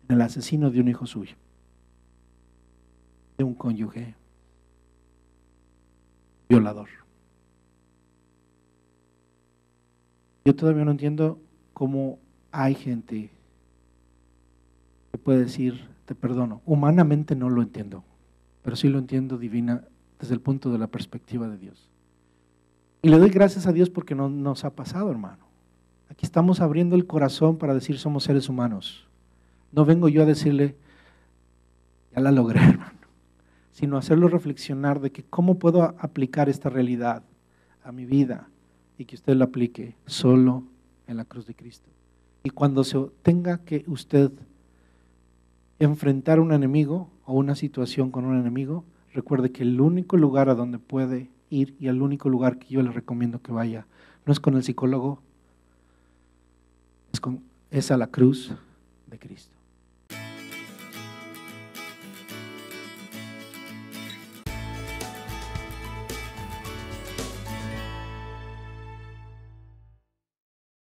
en el asesino de un hijo suyo, de un cónyuge, violador. Yo todavía no entiendo cómo hay gente que puede decir, te perdono. Humanamente no lo entiendo, pero sí lo entiendo divina desde el punto de la perspectiva de Dios. Y le doy gracias a Dios porque no nos ha pasado, hermano. Aquí estamos abriendo el corazón para decir somos seres humanos. No vengo yo a decirle, ya la logré, hermano, sino hacerlo reflexionar de que cómo puedo aplicar esta realidad a mi vida y que usted la aplique solo en la cruz de Cristo. Y cuando se tenga que usted enfrentar un enemigo o una situación con un enemigo, recuerde que el único lugar a donde puede ir y el único lugar que yo le recomiendo que vaya no es con el psicólogo, es a la cruz de Cristo.